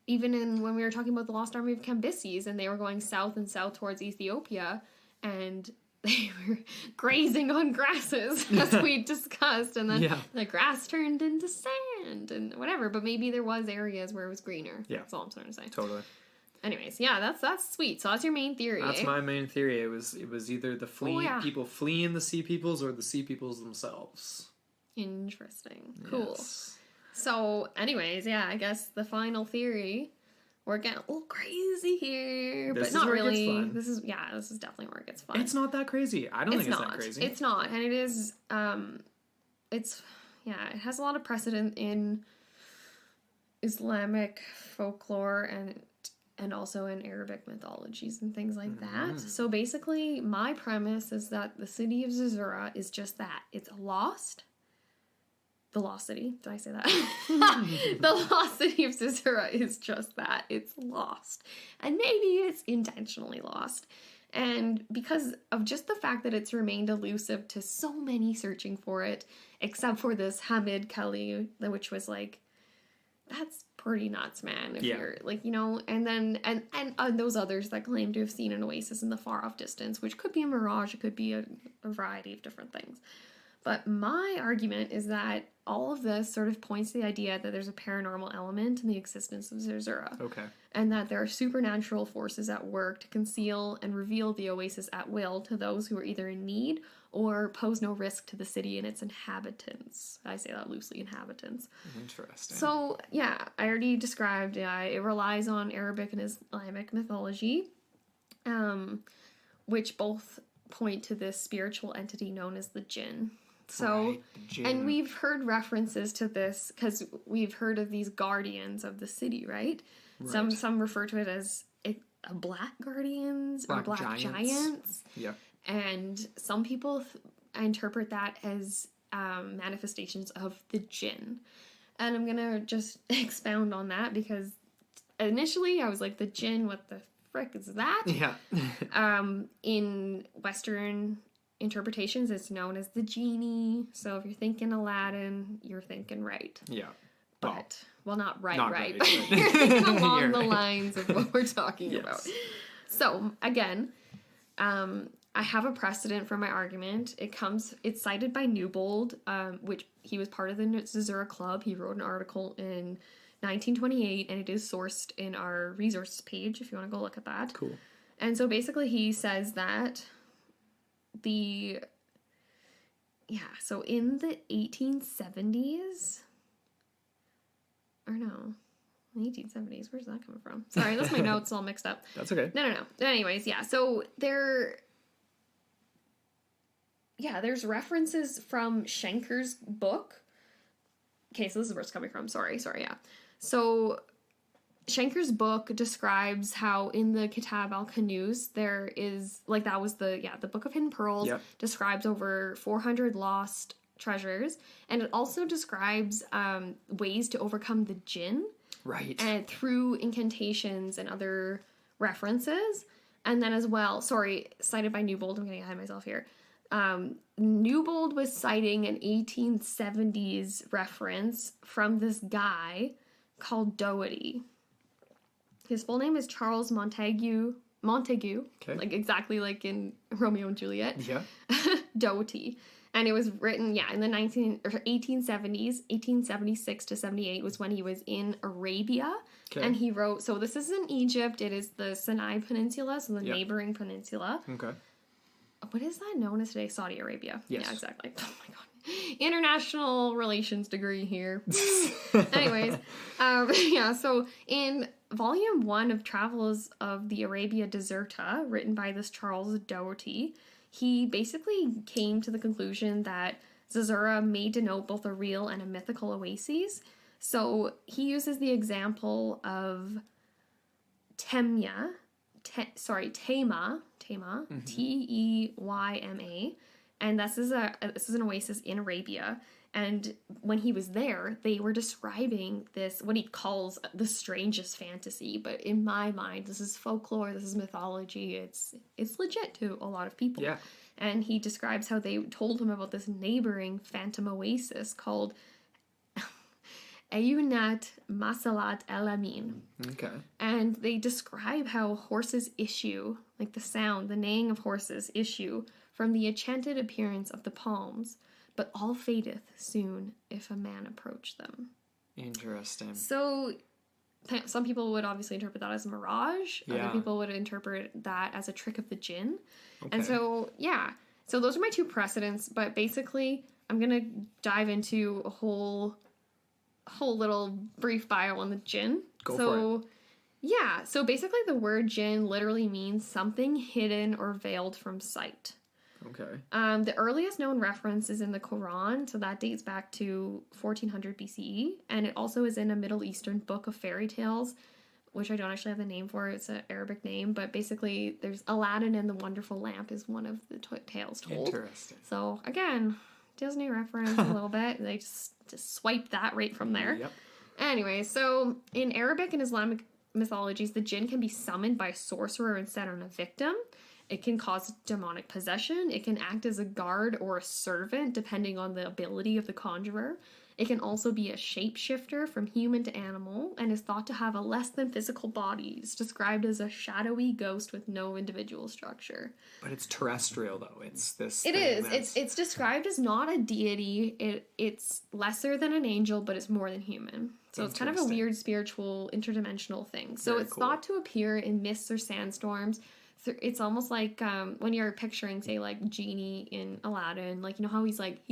Even when we were talking about the Lost Army of Cambyses, and they were going south and south towards Ethiopia, and they were grazing on grasses, as we discussed, and then the grass turned into sand and whatever. But maybe there was areas where it was greener. Yeah, that's all I'm trying to say. Totally. Anyways, yeah, that's sweet. So that's your main theory. That's my main theory. It was either the people fleeing the Sea Peoples or the Sea Peoples themselves. Interesting. Cool. Yes. So, anyways, I guess the final theory. We're getting a little crazy here, but not really. This is definitely where it gets fun. It's not that crazy. I don't think it's that crazy. It's not, and it is. It has a lot of precedent in Islamic folklore and also in Arabic mythologies and things like that. So basically, my premise is that the city of Zerzura is just that. It's lost. The lost city. Did I say that? The lost city of Zerzura is just that. It's lost. And maybe it's intentionally lost. And because of just the fact that it's remained elusive to so many searching for it, except for this Hamid Kali, which was like, that's pretty nuts, man. If you're like, you know, and then and those others that claim to have seen an oasis in the far off distance, which could be a mirage, it could be a variety of different things. But my argument is that all of this sort of points to the idea that there's a paranormal element in the existence of Zerzura. Okay. And that there are supernatural forces at work to conceal and reveal the oasis at will to those who are either in need or pose no risk to the city and its inhabitants. I say that loosely, inhabitants. Interesting. So, yeah, I already described it relies on Arabic and Islamic mythology, which both point to this spiritual entity known as the jinn. So, right, and we've heard references to this because we've heard of these guardians of the city, right? Some refer to it as a black guardians or black giants. Yeah. And some people interpret that as manifestations of the jinn. And I'm going to just expound on that because initially I was like, the jinn, what the frick is that? Yeah. In Western interpretations, it's known as the genie. So if you're thinking Aladdin, you're thinking right. Yeah. But, well, not right. But you're thinking along the lines of what we're talking about. So, again, I have a precedent for my argument. It's cited by Newbold, which he was part of the Zerzura Club. He wrote an article in 1928, and it is sourced in our resources page if you want to go look at that. Cool. And so basically he says that so in the 1870s, or no, 1870s, where's that coming from? Sorry, that's my notes all mixed up. That's okay. No. Anyways, yeah, so there's references from Schenker's book. Okay, so this is where it's coming from. Sorry, yeah. So Schenker's book describes how in the Kitab al-Kanuz there is, like, that was the Book of Hidden Pearls, describes over 400 lost treasures, and it also describes ways to overcome the jinn. Right. And through incantations and other references. And then as well, cited by Newbold, I'm getting ahead of myself here. Newbold was citing an 1870s reference from this guy called Doherty. His full name is Charles Montague, okay. Like exactly like in Romeo and Juliet. Yeah. Doherty. And it was written, in the 1870s, 1876 to 78 was when he was in Arabia. Okay. And he wrote, so this is in Egypt, it is the Sinai Peninsula, so the neighboring peninsula. Okay. What is that known as today? Saudi Arabia. Yes. Yeah, exactly. Oh my god. International relations degree here. Anyways, so in Volume 1 of Travels of the Arabia Deserta, written by this Charles Doherty, he basically came to the conclusion that Zerzura may denote both a real and a mythical oasis. So he uses the example of Tema, Teyma, Teyma, and this is an oasis in Arabia. And when he was there, they were describing this, what he calls the strangest fantasy. But in my mind, this is folklore, this is mythology. It's legit to a lot of people. Yeah. And he describes how they told him about this neighboring phantom oasis called Ayunat Masalat El Amin. Okay. And they describe how horses issue, like the sound, the neighing of horses issue from the enchanted appearance of the palms, but all fadeth soon if a man approach them. Interesting. So some people would obviously interpret that as a mirage. Yeah. Other people would interpret that as a trick of the jinn. Okay. And so, so those are my two precedents, but basically I'm going to dive into a whole little brief bio on the jinn. Go for it. Yeah, so basically the word jinn literally means something hidden or veiled from sight. Okay. The earliest known reference is in the Quran, so that dates back to 1400 BCE, and it also is in a Middle Eastern book of fairy tales, which I don't actually have the name for. It's an Arabic name, but basically there's Aladdin and the Wonderful Lamp is one of the tales told. Interesting. So again, Disney reference a little bit. They just swiped that right from there. Yep. Anyway, so in Arabic and Islamic mythologies, the jinn can be summoned by a sorcerer and set on a victim. It can cause demonic possession. It can act as a guard or a servant, depending on the ability of the conjurer. It can also be a shapeshifter from human to animal, and is thought to have a less than physical body. It's described as a shadowy ghost with no individual structure. But it's terrestrial, though. It's this. It is. It's described as not a deity. It's lesser than an angel, but it's more than human. So it's kind of a weird spiritual interdimensional thing. So Very it's cool. thought to appear in mists or sandstorms. It's almost like when you're picturing, say, like Genie in Aladdin, like, you know how he's like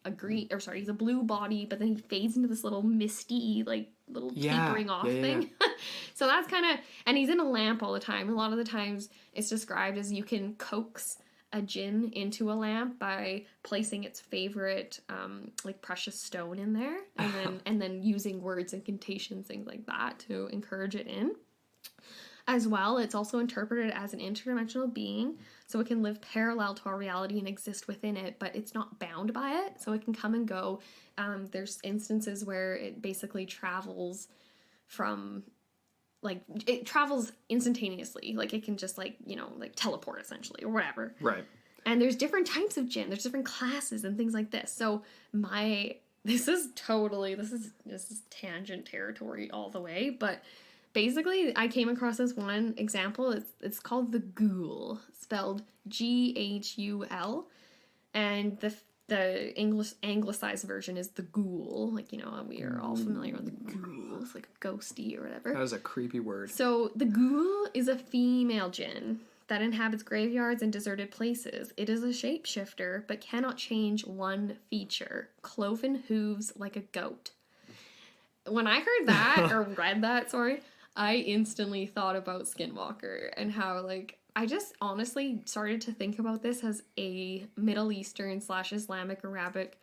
a green, or sorry, he's a blue body, but then he fades into this little misty, like, little tapering off thing. Yeah. So that's kind of, and he's in a lamp all the time. A lot of the times it's described as you can coax a jinn into a lamp by placing its favorite, like, precious stone in there, and then using words, incantations, things like that to encourage it in. As well, it's also interpreted as an interdimensional being, so it can live parallel to our reality and exist within it, but it's not bound by it, so it can come and go. There's instances where it basically travels from, like, it travels instantaneously. Like, it can just, like, you know, like, teleport, essentially, or whatever. Right. And there's different types of jinn. There's different classes and things like this. So this is tangent territory all the way, but basically, I came across this one example. It's called the ghoul, spelled Ghul, and the English anglicized version is the ghoul. Like, you know, we are all familiar with the ghoul. It's like a ghosty or whatever. That was a creepy word. So the ghoul is a female jinn that inhabits graveyards and deserted places. It is a shapeshifter, but cannot change one feature: cloven hooves like a goat. When I heard that, or read that, sorry, I instantly thought about Skinwalker and how, like, I just honestly started to think about this as a Middle Eastern / Islamic Arabic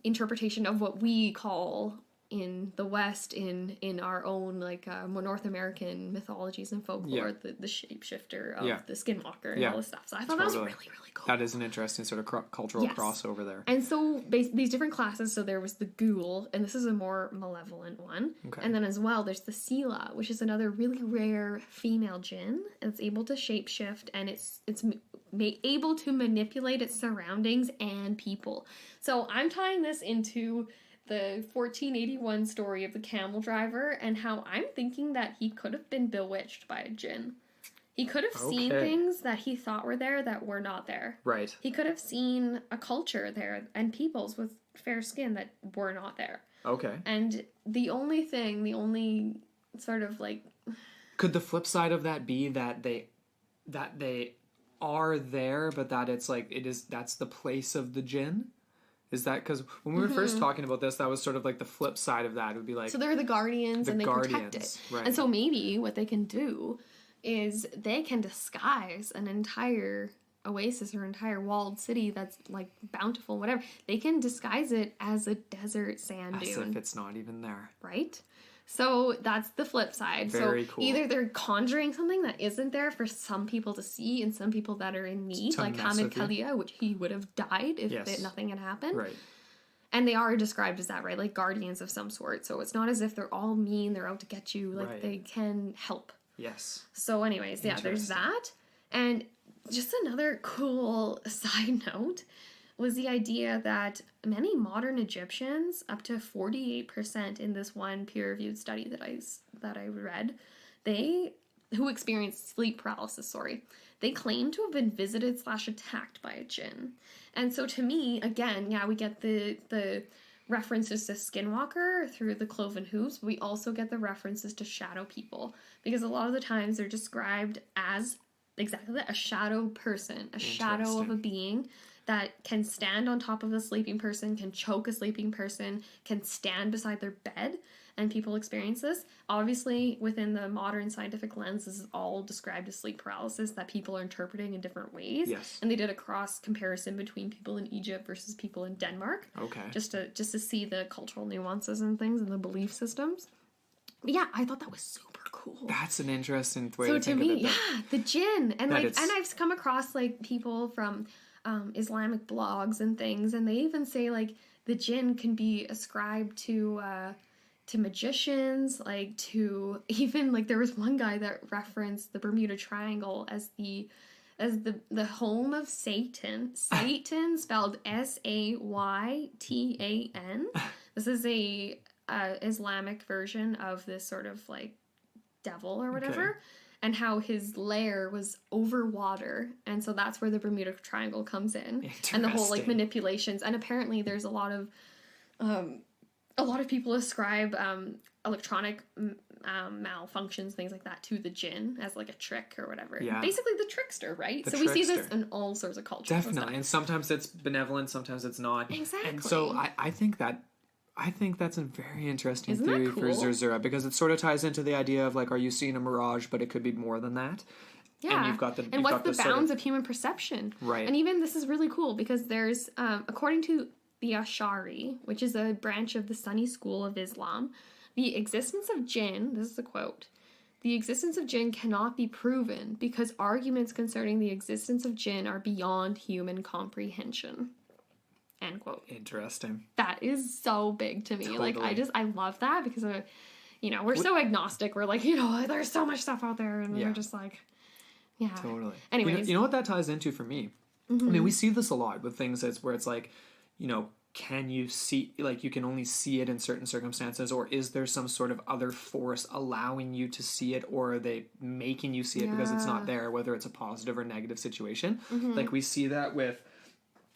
interpretation of what we call in the West, in our own, like, North American mythologies and folklore, the shapeshifter of the Skinwalker and all this stuff. So I thought that was really, really cool. That is an interesting sort of cultural crossover there. And so these different classes, so there was the ghoul, and this is a more malevolent one. Okay. And then as well, there's the Sela, which is another really rare female jinn. It's able to shapeshift, and it's able to manipulate its surroundings and people. So I'm tying this into the 1481 story of the Camel Driver, and how I'm thinking that he could have been bewitched by a jinn. He could have seen things that he thought were there that were not there. Right. He could have seen a culture there and peoples with fair skin that were not there. Okay. And the only sort of, like... Could the flip side of that be that they are there, but that it's like, that's the place of the jinn? Is that because when we were first talking about this, that was sort of like the flip side of that? It would be like, so they're the guardians and they protect it. Right. And so maybe what they can do is they can disguise an entire oasis or entire walled city that's, like, bountiful, whatever. They can disguise it as a desert sand dune. As if it's not even there. Right? So that's the flip side. Very cool. Either they're conjuring something that isn't there for some people to see and some people that are in need, like Hamid Kalia, which he would have died if nothing had happened. Right. And they are described as that, right? Like guardians of some sort. So it's not as if they're all mean, they're out to get you. Like, they can help. Yes. So anyways, there's that. And just another cool side note was the idea that many modern Egyptians, up to 48% in this one peer-reviewed study that I read, who experienced sleep paralysis, they claim to have been visited / attacked by a jinn. And so to me, again, we get the references to Skinwalker through the cloven hooves, but we also get the references to shadow people, because a lot of the times they're described as exactly that, a shadow person, a shadow of a being that can stand on top of a sleeping person, can choke a sleeping person, can stand beside their bed, and people experience this. Obviously, within the modern scientific lens, this is all described as sleep paralysis that people are interpreting in different ways. Yes. And they did a cross comparison between people in Egypt versus people in Denmark. Okay. Just to see the cultural nuances and things and the belief systems. But yeah, I thought that was super cool. That's an interesting way to think me, of it. yeah, the jinn. And and I've come across like people from Islamic blogs and things, and they even say like the jinn can be ascribed to magicians, like to even like there was one guy that referenced the Bermuda Triangle as the home of Satan. Satan spelled Saytan. This is a Islamic version of this sort of like devil or whatever. Okay. And how his lair was over water, and so that's where the Bermuda Triangle comes in, and the whole like manipulations. And apparently, there's a lot of people ascribe electronic malfunctions, things like that, to the jinn as like a trick or whatever. Yeah. Basically, the trickster, right? We see this in all sorts of cultures. Definitely, and sometimes it's benevolent, sometimes it's not. Exactly. And so I think that's a very interesting theory for Zerzura, because it sort of ties into the idea of like, are you seeing a mirage, but it could be more than that. Yeah. And you've got the what's the bounds of human perception? Right. And even this is really cool because there's according to the Ash'ari, which is a branch of the Sunni school of Islam, the existence of jinn, this is a quote, the existence of jinn cannot be proven because arguments concerning the existence of jinn are beyond human comprehension. End quote. Interesting. That is so big to me. Totally. Like, I love that because, we're so agnostic. We're like, there's so much stuff out there and we're just like, yeah. Totally. Anyways. You know what that ties into for me? Mm-hmm. I mean, we see this a lot with things where it's like, can you see, like, you can only see it in certain circumstances, or is there some sort of other force allowing you to see it, or are they making you see it because it's not there, whether it's a positive or negative situation? Mm-hmm. Like, we see that with,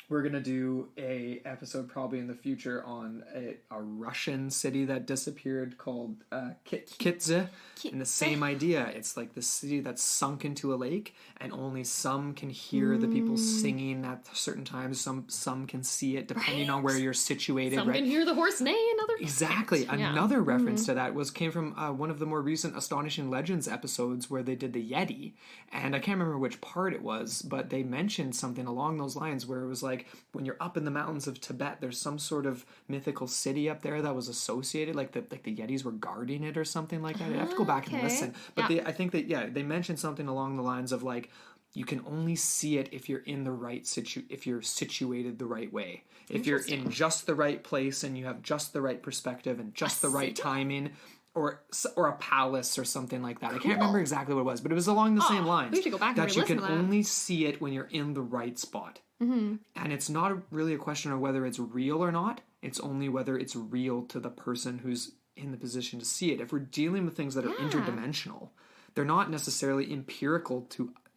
we're going to do a episode probably in the future on a Russian city that disappeared called Kitze. And the same idea. It's like the city that's sunk into a lake, and only some can hear the people singing at certain times. Some can see it depending on where you're situated. Some can hear the horse neigh, another Exactly. Can't. Another reference to that came from one of the more recent Astonishing Legends episodes where they did the Yeti. And I can't remember which part it was, but they mentioned something along those lines where it was like, when you're up in the mountains of Tibet, there's some sort of mythical city up there that was associated, like the Yetis were guarding it or something like that. I have to go back and listen. But I think that they mentioned something along the lines of like, you can only see it if you're in the right if you're situated the right way. If you're in just the right place and you have just the right perspective and just the right timing. Or a palace or something like that. Cool. I can't remember exactly what it was, but it was along the same lines. We have to go back and that you can only see it when you're in the right spot. Mm-hmm. And it's not really a question of whether it's real or not. It's only whether it's real to the person who's in the position to see it. If we're dealing with things that are interdimensional, they're not necessarily empirical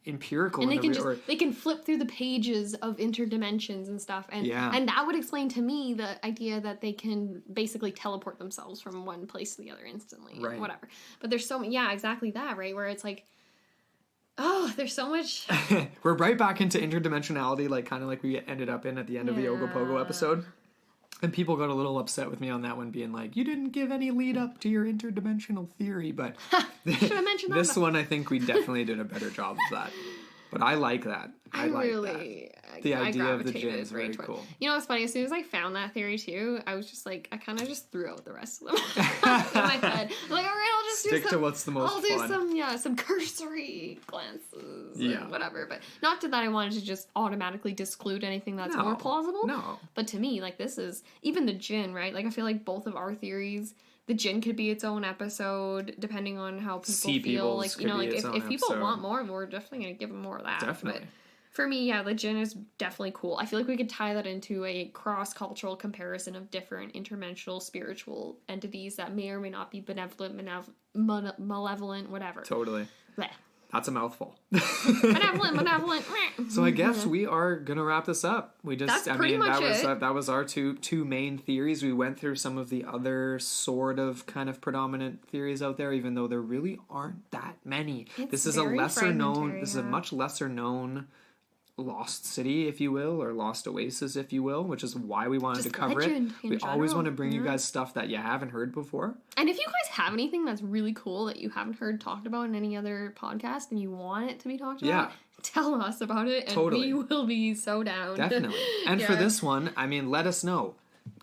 and they can flip through the pages of interdimensions and stuff, and that would explain to me the idea that they can basically teleport themselves from one place to the other instantly, right? Whatever. But there's exactly that, right? Where it's like, there's so much. We're right back into interdimensionality, like kind of like we ended up in at the end of the Ogopogo episode. And people got a little upset with me on that one, being like, you didn't give any lead up to your interdimensional theory, but should have mentioned this one, I think we definitely did a better job of that. But I like that. I like that. The idea of the jinn is very cool. You know what's funny? As soon as I found that theory too, I was just like, I kind of just threw out the rest of them in my head. I'm like, all right, I'll just stick to what's the most fun. I'll do some cursory glances and whatever. But not that I wanted to just automatically disclude anything that's more plausible. No. But to me, like, this is, even the jinn, right? Like, I feel like both of our theories, the jinn could be its own episode, depending on how people feel. Like, if people want more, we're definitely going to give them more of that. Definitely. But for me, the jinn is definitely cool. I feel like we could tie that into a cross-cultural comparison of different interdimensional spiritual entities that may or may not be benevolent, malevolent, whatever. Totally. Blech. That's a mouthful. Benevolent. So I guess we are gonna wrap this up. That was our two main theories. We went through some of the other sort of kind of predominant theories out there, even though there really aren't that many. This is a much lesser known lost city, if you will, or lost oasis, if you will, which is why we wanted to cover it. We always want to bring you guys stuff that you haven't heard before. And if you guys have anything that's really cool that you haven't heard talked about in any other podcast and you want it to be talked about, tell us about it, and we will be so down. Definitely. And for this one, I mean, let us know.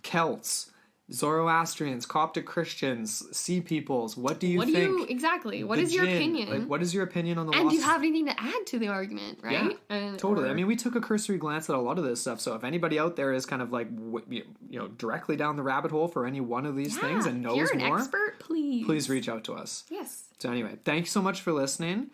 Celts, Zoroastrians, Coptic Christians, Sea Peoples, what do you think? Exactly. What is your opinion? Like, what is your opinion on the And do you have anything to add to the argument, right? Yeah, totally. I mean, we took a cursory glance at a lot of this stuff, so if anybody out there is kind of like, directly down the rabbit hole for any one of these things and knows more. If you're an expert, please reach out to us. Yes. So anyway, thank you so much for listening.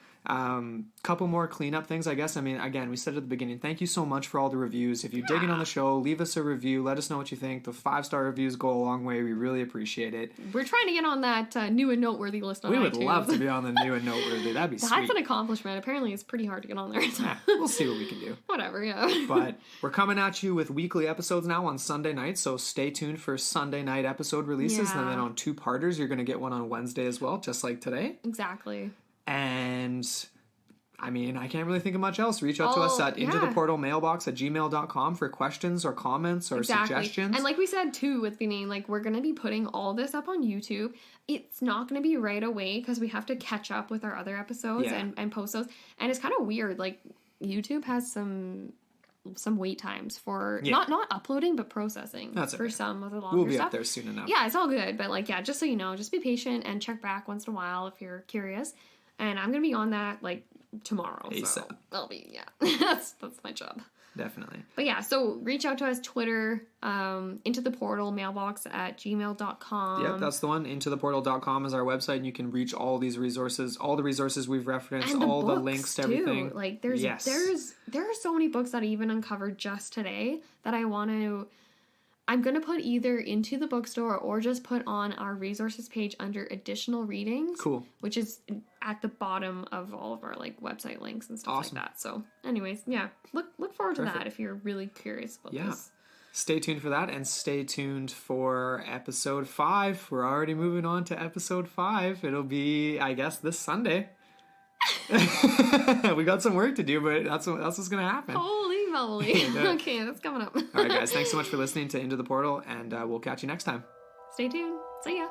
Couple more cleanup things, I guess. I mean, again, we said at the beginning, thank you so much for all the reviews. If you're digging on the show, leave us a review. Let us know what you think. The 5-star reviews go a long way. We really appreciate it. We're trying to get on that new and noteworthy list on iTunes. We would love to be on the new and noteworthy. That'd be sweet. That's an accomplishment. Apparently, it's pretty hard to get on there. So. We'll see what we can do. Whatever, yeah. But we're coming at you with weekly episodes now on Sunday nights, so stay tuned for Sunday night episode releases. And then on 2-parters, you're going to get one on Wednesday as well, just like today. Exactly. And I mean, I can't really think of much else. Reach out to us at intotheportalmailbox@gmail.com for questions or comments or suggestions. And like we said too with beginning, like we're going to be putting all this up on YouTube. It's not going to be right away because we have to catch up with our other episodes and post those. And it's kind of weird. Like some wait times for not uploading but processing for some of the longer stuff. We'll be up there soon enough. Yeah, it's all good. But like, just so you know, just be patient and check back once in a while if you're curious. And I'm going to be on that like tomorrow. ASAP. So I'll be, that's my job. Definitely. But yeah, so reach out to us, Twitter, into the portal mailbox at gmail.com. Yep, that's the one. Intotheportal.com is our website, and you can reach all these resources, all the resources we've referenced, all the links to everything. Like there are so many books that I even uncovered just today that I'm going to put either into the bookstore or just put on our resources page under additional readings. Cool. Which is at the bottom of all of our like website links and stuff like that. So anyways, look forward to that if you're really curious about this. Stay tuned for that, and stay tuned for episode 5. We're already moving on to episode 5. It'll be, I guess, this Sunday. We got some work to do, but that's what's going to happen. Holy moly. Okay, that's coming up. All right, guys. Thanks so much for listening to Into the Portal, and we'll catch you next time. Stay tuned. See ya.